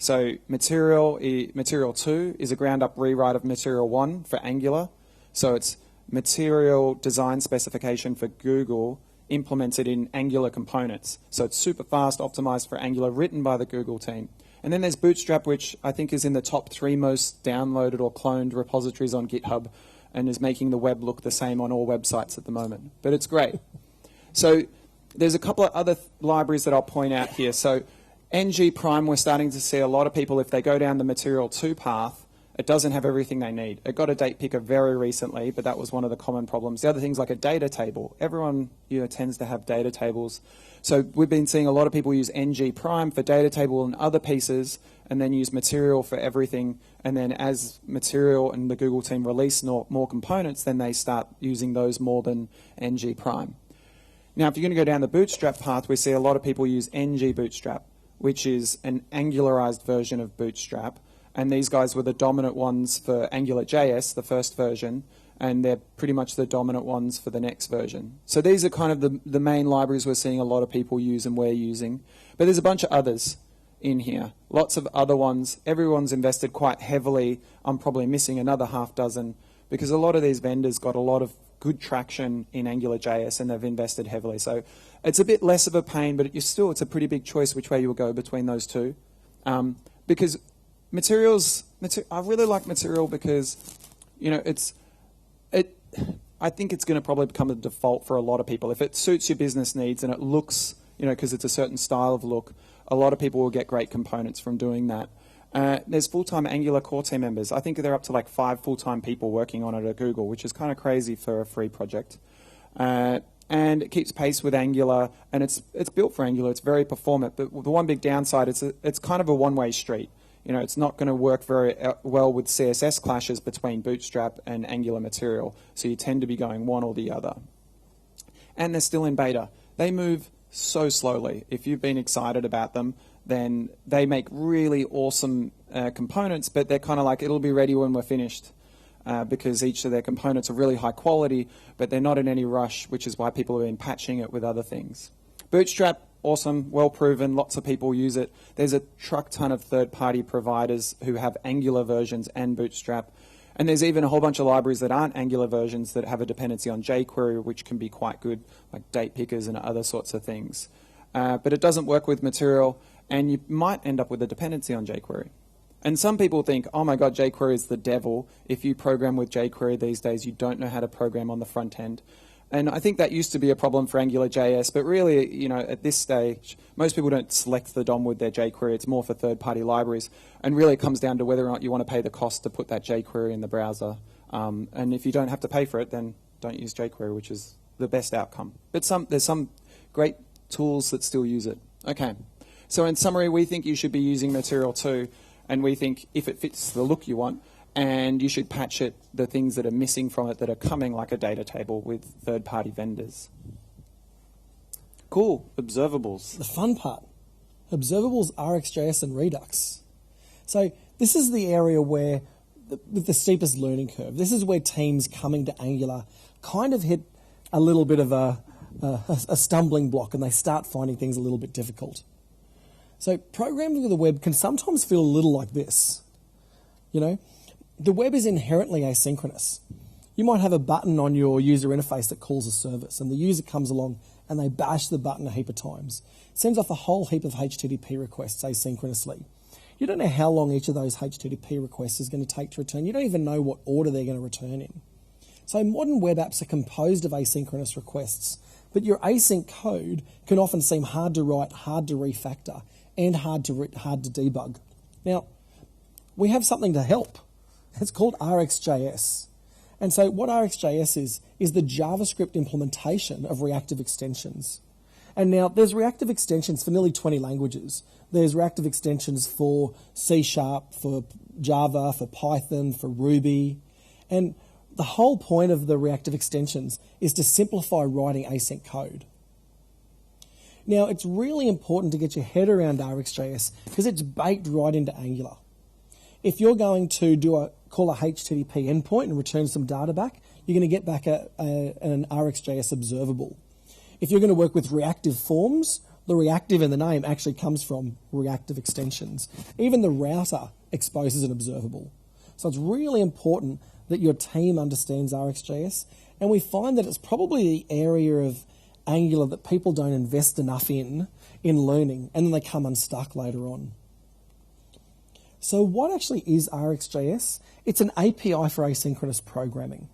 So Material 2 is a ground-up rewrite of Material 1 for Angular. So it's Material design specification for Google implemented in Angular components. So it's super fast, optimized for Angular, written by the Google team. And then there's Bootstrap, which I think is in the top 3 most downloaded or cloned repositories on GitHub and is making the web look the same on all websites at the moment. But it's great. So there's a couple of other libraries that I'll point out here. So NG Prime, we're starting to see a lot of people, if they go down the Material 2 path, it doesn't have everything they need. It got a date picker very recently, but that was one of the common problems. The other thing's like a data table. Everyone, you know, tends to have data tables. So we've been seeing a lot of people use NG Prime for data table and other pieces, and then use Material for everything. And then as Material and the Google team release more components, then they start using those more than NG Prime. Now, if you're going to go down the Bootstrap path, we see a lot of people use NG Bootstrap. which is an angularized version of Bootstrap. And these guys were the dominant ones for AngularJS, the first version, and they're pretty much the dominant ones for the next version. So these are kind of the main libraries we're seeing a lot of people use and we're using. But there's a bunch of others in here. Lots of other ones. Everyone's invested quite heavily. I'm probably missing another half dozen because a lot of these vendors got a lot of good traction in AngularJS and they've invested heavily. So it's a bit less of a pain, but it's a pretty big choice which way you will go between those two. Because I really like Material because, you know, I think it's going to probably become a default for a lot of people. If it suits your business needs and it looks, you know, because it's a certain style of look, a lot of people will get great components from doing that. There's full-time Angular core team members. I think they're up to like 5 full-time people working on it at Google, which is kind of crazy for a free project. And it keeps pace with Angular, and it's built for Angular. It's very performant, but the one big downside is it's kind of a one-way street. You know, it's not going to work very well with CSS clashes between Bootstrap and Angular Material, so you tend to be going one or the other. And they're still in beta. They move so slowly. If you've been excited about them, then they make really awesome components, but they're kind of like, it'll be ready when we're finished, because each of their components are really high quality, but they're not in any rush, which is why people have been patching it with other things. Bootstrap, awesome, well proven, lots of people use it. There's a truck ton of third-party providers who have Angular versions and Bootstrap. And there's even a whole bunch of libraries that aren't Angular versions that have a dependency on jQuery, which can be quite good, like date pickers and other sorts of things. But it doesn't work with Material, and you might end up with a dependency on jQuery. And some people think, oh my God, jQuery is the devil. If you program with jQuery these days, you don't know how to program on the front end. And I think that used to be a problem for AngularJS, but really, you know, at this stage, most people don't select the DOM with their jQuery. It's more for third-party libraries. And really it comes down to whether or not you want to pay the cost to put that jQuery in the browser. And if you don't have to pay for it, then don't use jQuery, which is the best outcome. But there's some great tools that still use it. Okay. So in summary, we think you should be using Material too, and we think if it fits the look you want, and you should patch it, the things that are missing from it that are coming, like a data table with third-party vendors. Cool. Observables. The fun part. Observables, rxjs, and Redux. So this is the area where, with the steepest learning curve, this is where teams coming to Angular kind of hit a little bit of a stumbling block, and they start finding things a little bit difficult. So programming with the web can sometimes feel a little like this. You know, the web is inherently asynchronous. You might have a button on your user interface that calls a service, and the user comes along and they bash the button a heap of times. It sends off a whole heap of HTTP requests asynchronously. You don't know how long each of those HTTP requests is going to take to return. You don't even know what order they're going to return in. So modern web apps are composed of asynchronous requests, but your async code can often seem hard to write, hard to refactor, and hard to debug. Now, we have something to help. It's called rxjs. And so what rxjs is the JavaScript implementation of reactive extensions. And now there's reactive extensions for nearly 20 languages. There's reactive extensions for C#, for Java, for Python, for Ruby. And the whole point of the reactive extensions is to simplify writing async code. Now, it's really important to get your head around rxjs because it's baked right into Angular. If you're going to call a HTTP endpoint and return some data back, you're going to get back an rxjs observable. If you're going to work with reactive forms, the reactive in the name actually comes from reactive extensions. Even the router exposes an observable. So it's really important that your team understands rxjs, and we find that it's probably the area of Angular that people don't invest enough in learning, and then they come unstuck later on. So what actually is rxjs? It's an API for asynchronous programming.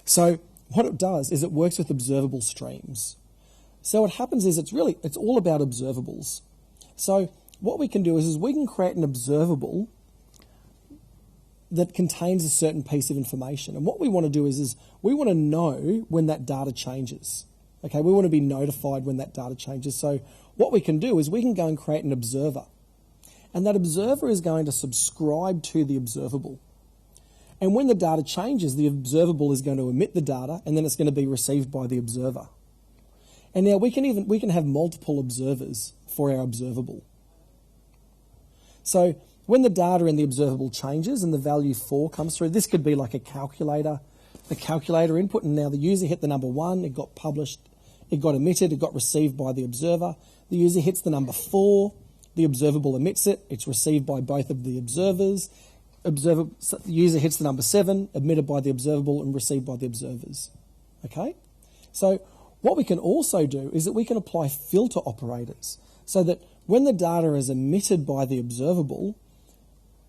So what it does is it works with observable streams. So what happens is it's all about observables. So what we can do is we can create an observable that contains a certain piece of information. And what we want to do is we want to know when that data changes. Okay, we want to be notified when that data changes. So what we can do is we can go and create an observer. And that observer is going to subscribe to the observable. And when the data changes, the observable is going to emit the data, and then it's going to be received by the observer. And now we can have multiple observers for our observable. So when the data in the observable changes and the value 4 comes through, this could be like a calculator input, and now the user hit the number 1, it got published, it got emitted, it got received by the observer. The user hits the number 4, the observable emits it, it's received by both of the observers. The user hits the number 7, emitted by the observable and received by the observers. Okay? So what we can also do is that we can apply filter operators so that when the data is emitted by the observable,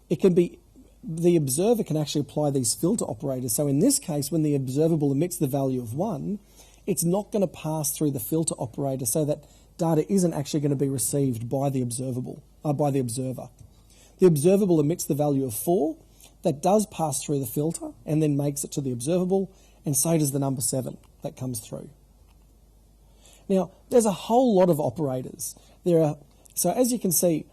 the observer can actually apply these filter operators. So in this case, when the observable emits the value of 1, it's not going to pass through the filter operator, so that data isn't actually going to be received by the by the observer. The observable emits the value of 4, that does pass through the filter and then makes it to the observable, and so does the number 7 that comes through. Now, there's a whole lot of operators. So as you can see,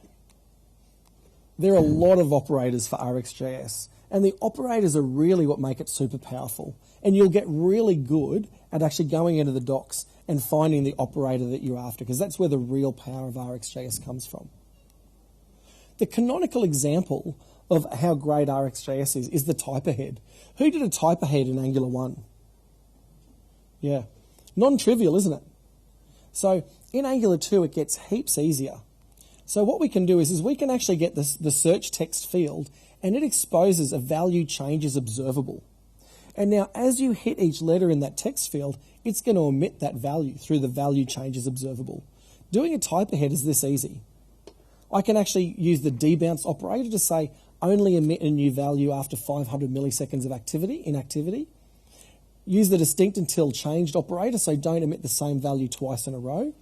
there are a lot of operators for rxjs, and the operators are really what make it super powerful. And you'll get really good at actually going into the docs and finding the operator that you're after, because that's where the real power of rxjs comes from. The canonical example of how great rxjs is the type ahead. Who did a type ahead in Angular 1? Yeah, non-trivial, isn't it? So in Angular 2, it gets heaps easier. So what we can do is we can actually get the search text field, and it exposes a value changes observable. And now as you hit each letter in that text field, it's going to emit that value through the value changes observable. Doing a type ahead is this easy. I can actually use the debounce operator to say only emit a new value after 500 milliseconds of inactivity. Use the distinct until changed operator, so don't emit the same value twice in a row.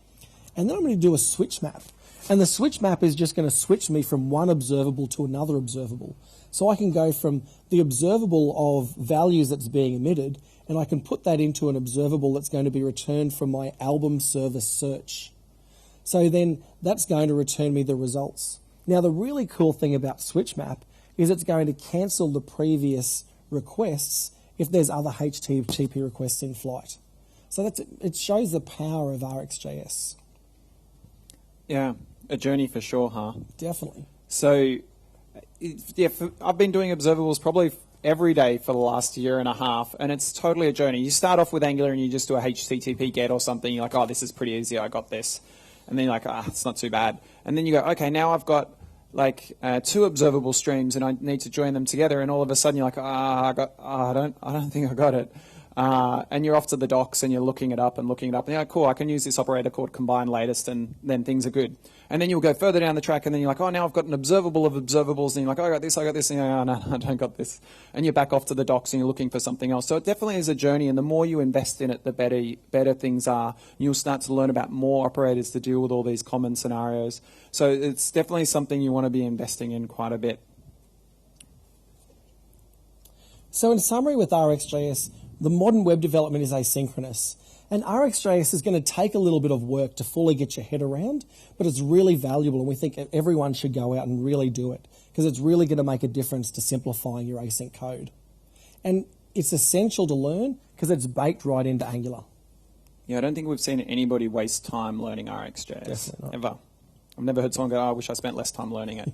And then I'm going to do a switch map. And the switch map is just going to switch me from one observable to another observable. So I can go from the observable of values that's being emitted, and I can put that into an observable that's going to be returned from my album service search. So then that's going to return me the results. Now the really cool thing about switch map is it's going to cancel the previous requests if there's other HTTP requests in flight. So it shows the power of rxjs. Yeah, a journey for sure, huh? Definitely. So, yeah, I've been doing observables probably every day for the last year and a half, and it's totally a journey. You start off with Angular and you just do a HTTP get or something. You're like, oh, this is pretty easy. I got this. And then you're like, it's not too bad. And then you go, okay, now I've got like 2 observable streams and I need to join them together. And all of a sudden you're like, I don't think I got it. And you're off to the docs and you're looking it up. And you're like, cool, I can use this operator called combine latest, and then things are good. And then you'll go further down the track and then you're like, oh, now I've got an observable of observables. And you're like, oh, I got this. And you're like, oh, no, I don't got this. And you're back off to the docs and you're looking for something else. So it definitely is a journey, and the more you invest in it, the better things are. You'll start to learn about more operators to deal with all these common scenarios. So it's definitely something you want to be investing in quite a bit. So in summary with rxjs, the modern web development is asynchronous. And rxjs is going to take a little bit of work to fully get your head around, but it's really valuable, and we think everyone should go out and really do it, because it's really going to make a difference to simplifying your async code. And it's essential to learn because it's baked right into Angular. Yeah, I don't think we've seen anybody waste time learning rxjs. Definitely not. Ever. I've never heard someone go, oh, I wish I spent less time learning it.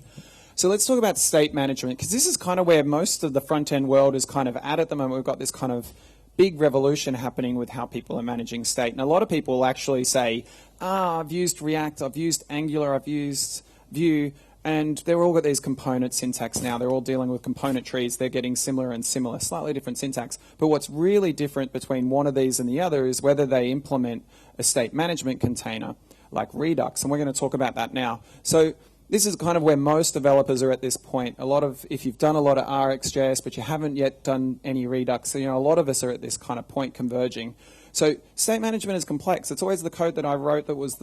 So let's talk about state management, because this is kind of where most of the front-end world is kind of at the moment. We've got this kind of big revolution happening with how people are managing state. And a lot of people actually say, I've used React, I've used Angular, I've used Vue, and they've all got these component syntax now. They're all dealing with component trees. They're getting similar and similar, slightly different syntax. But what's really different between one of these and the other is whether they implement a state management container like Redux. And we're going to talk about that now. So this is kind of where most developers are at this point. If you've done a lot of RxJS, but you haven't yet done any Redux, so, a lot of us are at this kind of point converging. So state management is complex. It's always the code that I wrote that was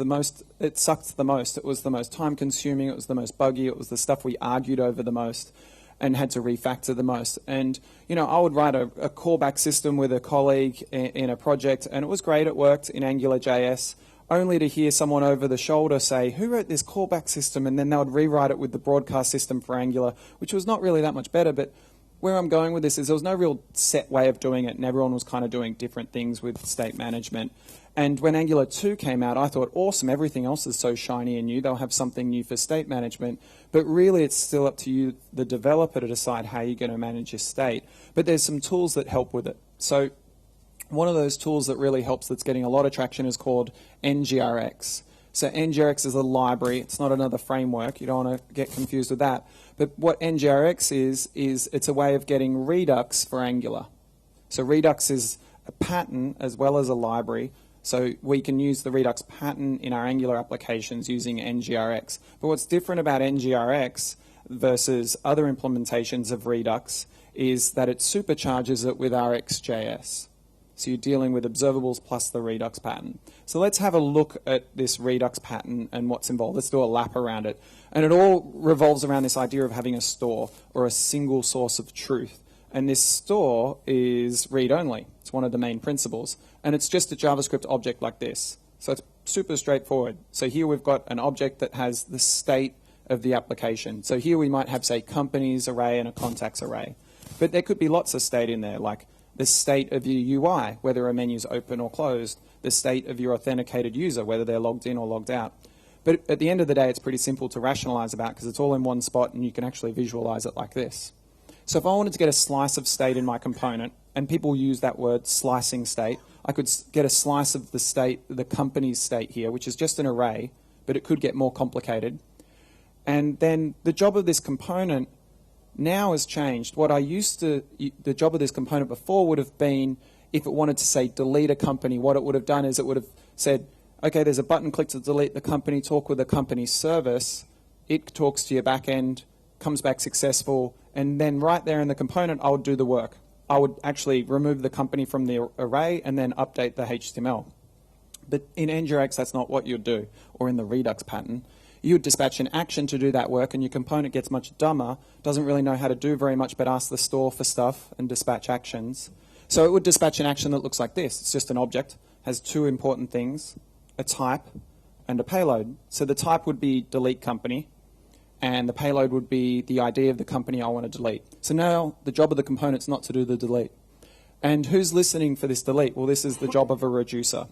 it sucked the most. It was the most time consuming. It was the most buggy. It was the stuff we argued over the most and had to refactor the most. And, I would write a callback system with a colleague in a project, and it was great. It worked in AngularJS, only to hear someone over the shoulder say, who wrote this callback system? And then they would rewrite it with the broadcast system for Angular, which was not really that much better. But where I'm going with this is there was no real set way of doing it, and everyone was kind of doing different things with state management. And when Angular 2 came out, I thought, awesome, everything else is so shiny and new, they'll have something new for state management. But really, it's still up to you, the developer, to decide how you're going to manage your state. But there's some tools that help with it. So one of those tools that really helps, that's getting a lot of traction, is called ngrx. So ngrx is a library. It's not another framework. You don't want to get confused with that. But what ngrx is it's a way of getting Redux for Angular. So Redux is a pattern as well as a library. So we can use the Redux pattern in our Angular applications using ngrx. But what's different about ngrx versus other implementations of Redux is that it supercharges it with rxjs. So you're dealing with observables plus the Redux pattern. So let's have a look at this Redux pattern and what's involved. Let's do a lap around it. And it all revolves around this idea of having a store, or a single source of truth. And this store is read-only. It's one of the main principles. And it's just a JavaScript object like this. So it's super straightforward. So here we've got an object that has the state of the application. So here we might have, say, companies array and a contacts array. But there could be lots of state in there, like the state of your UI, whether a menu is open or closed, the state of your authenticated user, whether they're logged in or logged out. But at the end of the day, it's pretty simple to rationalize about, because it's all in one spot and you can actually visualize it like this. So if I wanted to get a slice of state in my component, and people use that word slicing state, I could get a slice of the state, the company's state here, which is just an array, but it could get more complicated. And then the job of this component now has changed. The job of this component before would have been, if it wanted to say delete a company, what it would have done is it would have said, okay, there's a button, click to delete the company, talk with the company service, it talks to your back end, comes back successful, and then right there in the component, I would do the work. I would actually remove the company from the array and then update the HTML. But in ngrx, that's not what you'd do, or in the Redux pattern. You would dispatch an action to do that work, and your component gets much dumber, doesn't really know how to do very much, but ask the store for stuff and dispatch actions. So it would dispatch an action that looks like this. It's just an object, has two important things, a type and a payload. So the type would be delete company, and the payload would be the ID of the company I want to delete. So now the job of the component is not to do the delete. And who's listening for this delete? Well, this is the job of a reducer.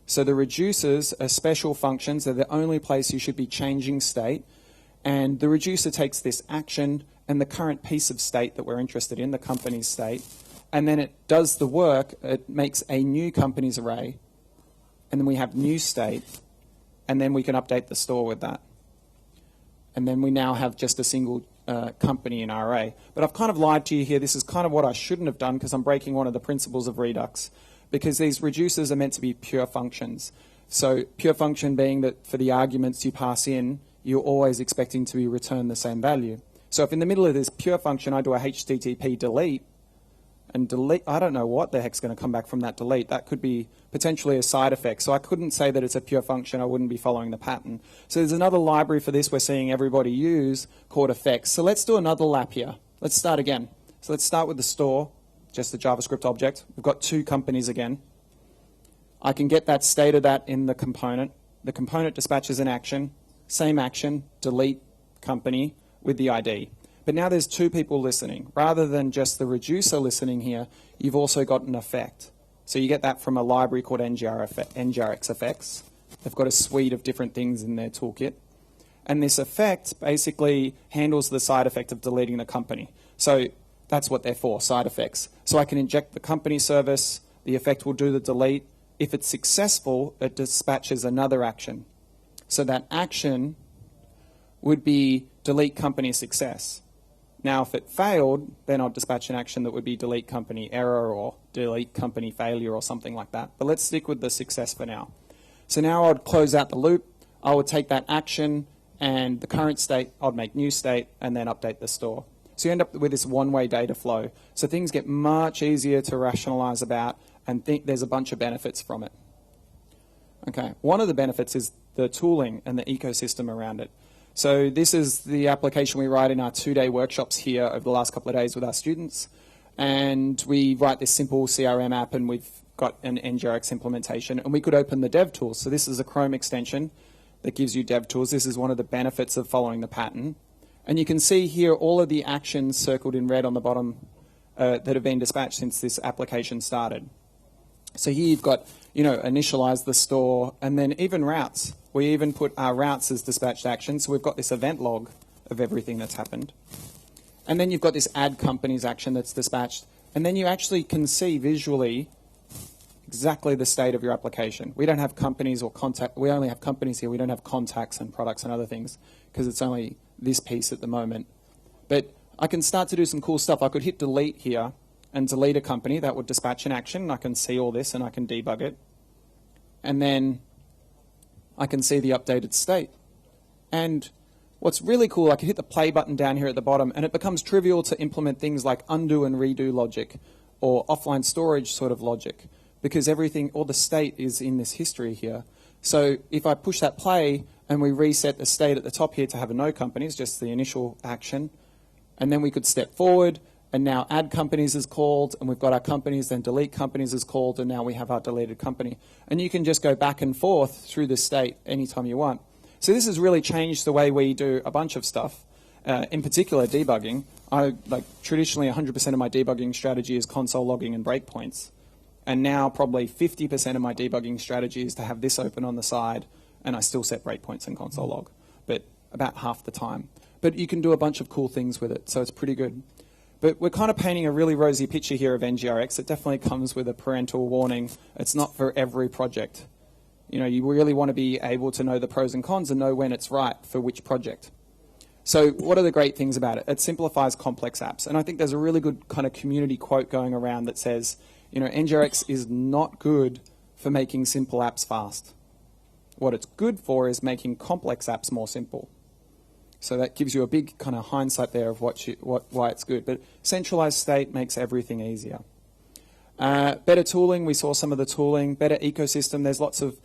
So the reducers are special functions. They're the only place you should be changing state. And the reducer takes this action and the current piece of state that we're interested in, the company's state, and then it does the work. It makes a new company's array, and then we have new state, and then we can update the store with that. And then we now have just a single company in our array. But I've kind of lied to you here. This is kind of what I shouldn't have done, because I'm breaking one of the principles of Redux, because these reducers are meant to be pure functions. So pure function being that for the arguments you pass in, you're always expecting to be returned the same value. So if in the middle of this pure function I do a HTTP delete, and delete, I don't know what the heck's going to come back from that delete. That could be potentially a side effect. So I couldn't say that it's a pure function. I wouldn't be following the pattern. So there's another library for this we're seeing everybody use called effects. So let's do another lap here. Let's start again. So let's start with the store, just the JavaScript object. We've got two companies again. I can get that state of that in the component. The component dispatches an action, same action, delete company with the ID. But now there's two people listening. Rather than just the reducer listening here, you've also got an effect. So you get that from a library called ngrx effects. They've got a suite of different things in their toolkit. And this effect basically handles the side effect of deleting the company. So that's what they're for, side effects. So I can inject the company service, the effect will do the delete. If it's successful, it dispatches another action. So that action would be delete company success. Now, if it failed, then I'll dispatch an action that would be delete company error or delete company failure or something like that. But let's stick with the success for now. So now I would close out the loop. I would take that action and the current state, I'd make new state and then update the store. So you end up with this one-way data flow. So things get much easier to rationalize about and think there's a bunch of benefits from it. Okay, one of the benefits is the tooling and the ecosystem around it. So this is the application we write in our 2-day workshops here over the last couple of days with our students. And we write this simple CRM app, and we've got an ngrx implementation. And we could open the dev tools. So this is a Chrome extension that gives you dev tools. This is one of the benefits of following the pattern. And you can see here all of the actions circled in red on the bottom that have been dispatched since this application started. So here you've got initialize the store, and then even routes. We even put our routes as dispatched actions. So we've got this event log of everything that's happened. And then you've got this add companies action that's dispatched. And then you actually can see visually exactly the state of your application. We don't have companies or contact. We only have companies here. We don't have contacts and products and other things because it's only this piece at the moment. But I can start to do some cool stuff. I could hit delete here and delete a company. That would dispatch an action. And I can see all this and I can debug it. And then I can see the updated state. And what's really cool, I can hit the play button down here at the bottom, and it becomes trivial to implement things like undo and redo logic or offline storage sort of logic, because everything, all the state is in this history here. So if I push that play and we reset the state at the top here to have a no companies, just the initial action, and then we could step forward, and now add companies is called, and we've got our companies, then delete companies is called, and now we have our deleted company. And you can just go back and forth through this state anytime you want. So this has really changed the way we do a bunch of stuff, in particular debugging. Traditionally 100% of my debugging strategy is console logging and breakpoints. And now probably 50% of my debugging strategy is to have this open on the side, and I still set breakpoints and console log, but about half the time. But you can do a bunch of cool things with it, so it's pretty good. But we're kind of painting a really rosy picture here of ngrx. It definitely comes with a parental warning. It's not for every project. You really want to be able to know the pros and cons and know when it's right for which project. So what are the great things about it? It simplifies complex apps. And I think there's a really good kind of community quote going around that says, ngrx is not good for making simple apps fast. What it's good for is making complex apps more simple. So that gives you a big kind of hindsight there of why it's good. But centralized state makes everything easier. Better tooling, we saw some of the tooling. Better ecosystem, there's lots of,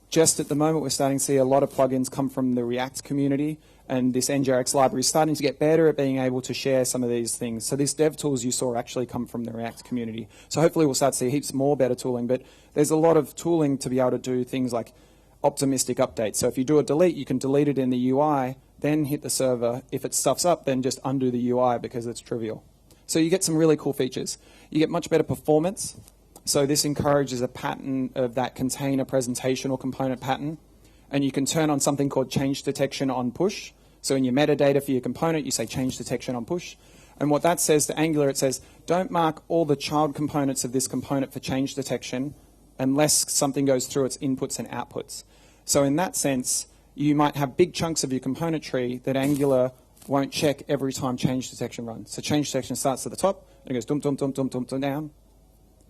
just at the moment we're starting to see a lot of plugins come from the React community, and this ngrx library is starting to get better at being able to share some of these things. So these dev tools you saw actually come from the React community. So hopefully we'll start to see heaps more better tooling, but there's a lot of tooling to be able to do things like optimistic updates. So if you do a delete, you can delete it in the UI, then hit the server. If it stuffs up, then just undo the UI because it's trivial. So you get some really cool features. You get much better performance. So this encourages a pattern of that container presentation or component pattern. And you can turn on something called change detection on push. So in your metadata for your component, you say change detection on push. And what that says to Angular, it says, don't mark all the child components of this component for change detection unless something goes through its inputs and outputs. So in that sense, you might have big chunks of your component tree that Angular won't check every time change detection runs. So change detection starts at the top, and it goes dum, dum, dum, dum, dum, dum, down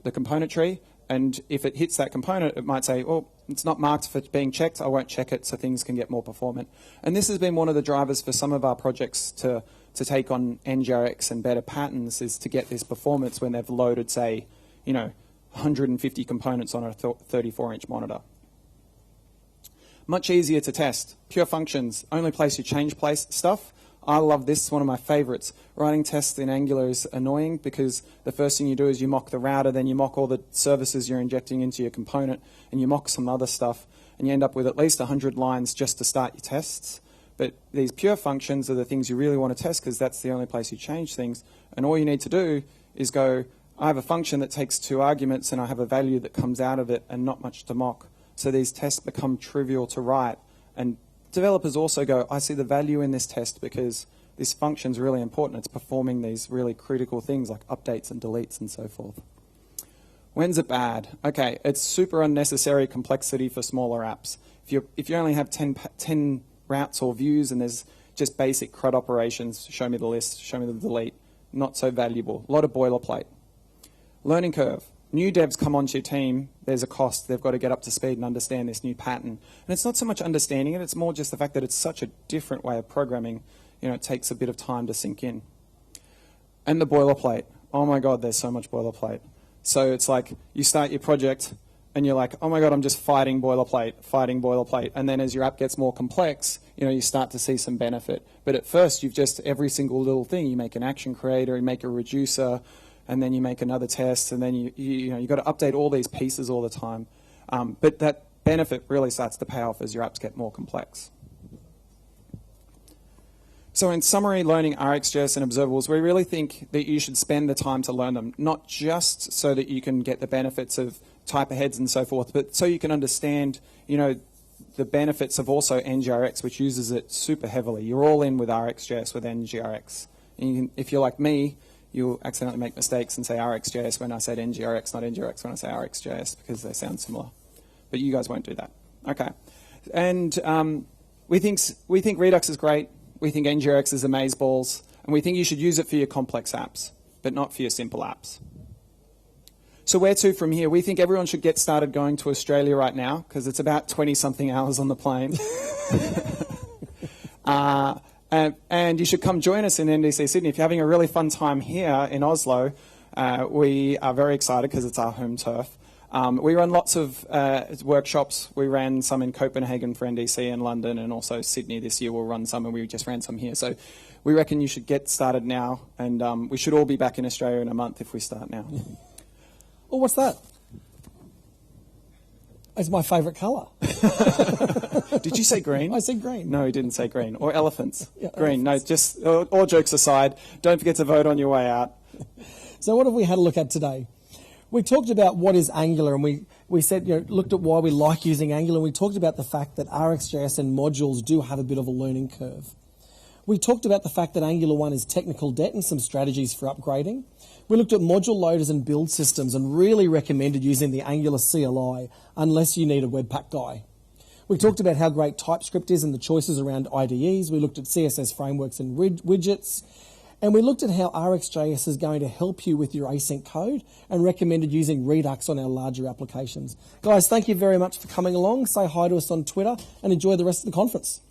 the component tree. And if it hits that component, it might say, oh, it's not marked for being checked, I won't check it, so things can get more performant. And this has been one of the drivers for some of our projects to take on ngrx and better patterns, is to get this performance when they've loaded, say, 150 components on a 34-inch monitor. Much easier to test. Pure functions, only place you change place stuff. I love this, it's one of my favorites. Writing tests in Angular is annoying because the first thing you do is you mock the router, then you mock all the services you're injecting into your component, and you mock some other stuff, and you end up with at least 100 lines just to start your tests. But these pure functions are the things you really want to test because that's the only place you change things. And all you need to do is go, I have a function that takes 2 arguments and I have a value that comes out of it and not much to mock. So these tests become trivial to write. And developers also go, I see the value in this test because this function is really important. It's performing these really critical things like updates and deletes and so forth. When's it bad? Okay, it's super unnecessary complexity for smaller apps. If you only have 10 routes or views and there's just basic CRUD operations, show me the list, show me the delete, not so valuable. A lot of boilerplate. Learning curve. New devs come onto your team, there's a cost. They've got to get up to speed and understand this new pattern. And it's not so much understanding it, it's more just the fact that it's such a different way of programming. It takes a bit of time to sink in. And the boilerplate. Oh my God, there's so much boilerplate. So it's like you start your project and you're like, oh my God, I'm just fighting boilerplate. And then as your app gets more complex, you start to see some benefit. But at first, you've just, every single little thing, you make an action creator, you make a reducer, and then you make another test, and then you got to update all these pieces all the time. But that benefit really starts to pay off as your apps get more complex. So in summary, learning rxjs and observables, we really think that you should spend the time to learn them, not just so that you can get the benefits of type aheads and so forth, but so you can understand, the benefits of also ngrx, which uses it super heavily. You're all in with rxjs with ngrx. And if you're like me, you'll accidentally make mistakes and say rxjs when I said ngrx, not ngrx when I say rxjs, because they sound similar. But you guys won't do that. Okay. And we think Redux is great. We think ngrx is amazeballs. And we think you should use it for your complex apps, but not for your simple apps. So where to from here? We think everyone should get started going to Australia right now, because it's about 20-something hours on the plane. And you should come join us in NDC Sydney. If you're having a really fun time here in Oslo, we are very excited because it's our home turf. We run lots of workshops. We ran some in Copenhagen for NDC and London, and also Sydney this year we'll run some, and we just ran some here. So we reckon you should get started now, and we should all be back in Australia in a month if we start now. Oh, what's that? It's my favourite colour. Did you say green? I said green. No, he didn't say green. Or elephants. Yeah, green. elephants. No, just all jokes aside, don't forget to vote on your way out. So what have we had a look at today? We talked about what is Angular, and we said, looked at why we like using Angular, and we talked about the fact that rxjs and modules do have a bit of a learning curve. We talked about the fact that Angular 1 is technical debt and some strategies for upgrading. We looked at module loaders and build systems and really recommended using the Angular CLI unless you need a Webpack guy. We talked about how great TypeScript is and the choices around IDEs. We looked at CSS frameworks and widgets. And we looked at how rxjs is going to help you with your async code and recommended using Redux on our larger applications. Guys, thank you very much for coming along. Say hi to us on Twitter and enjoy the rest of the conference.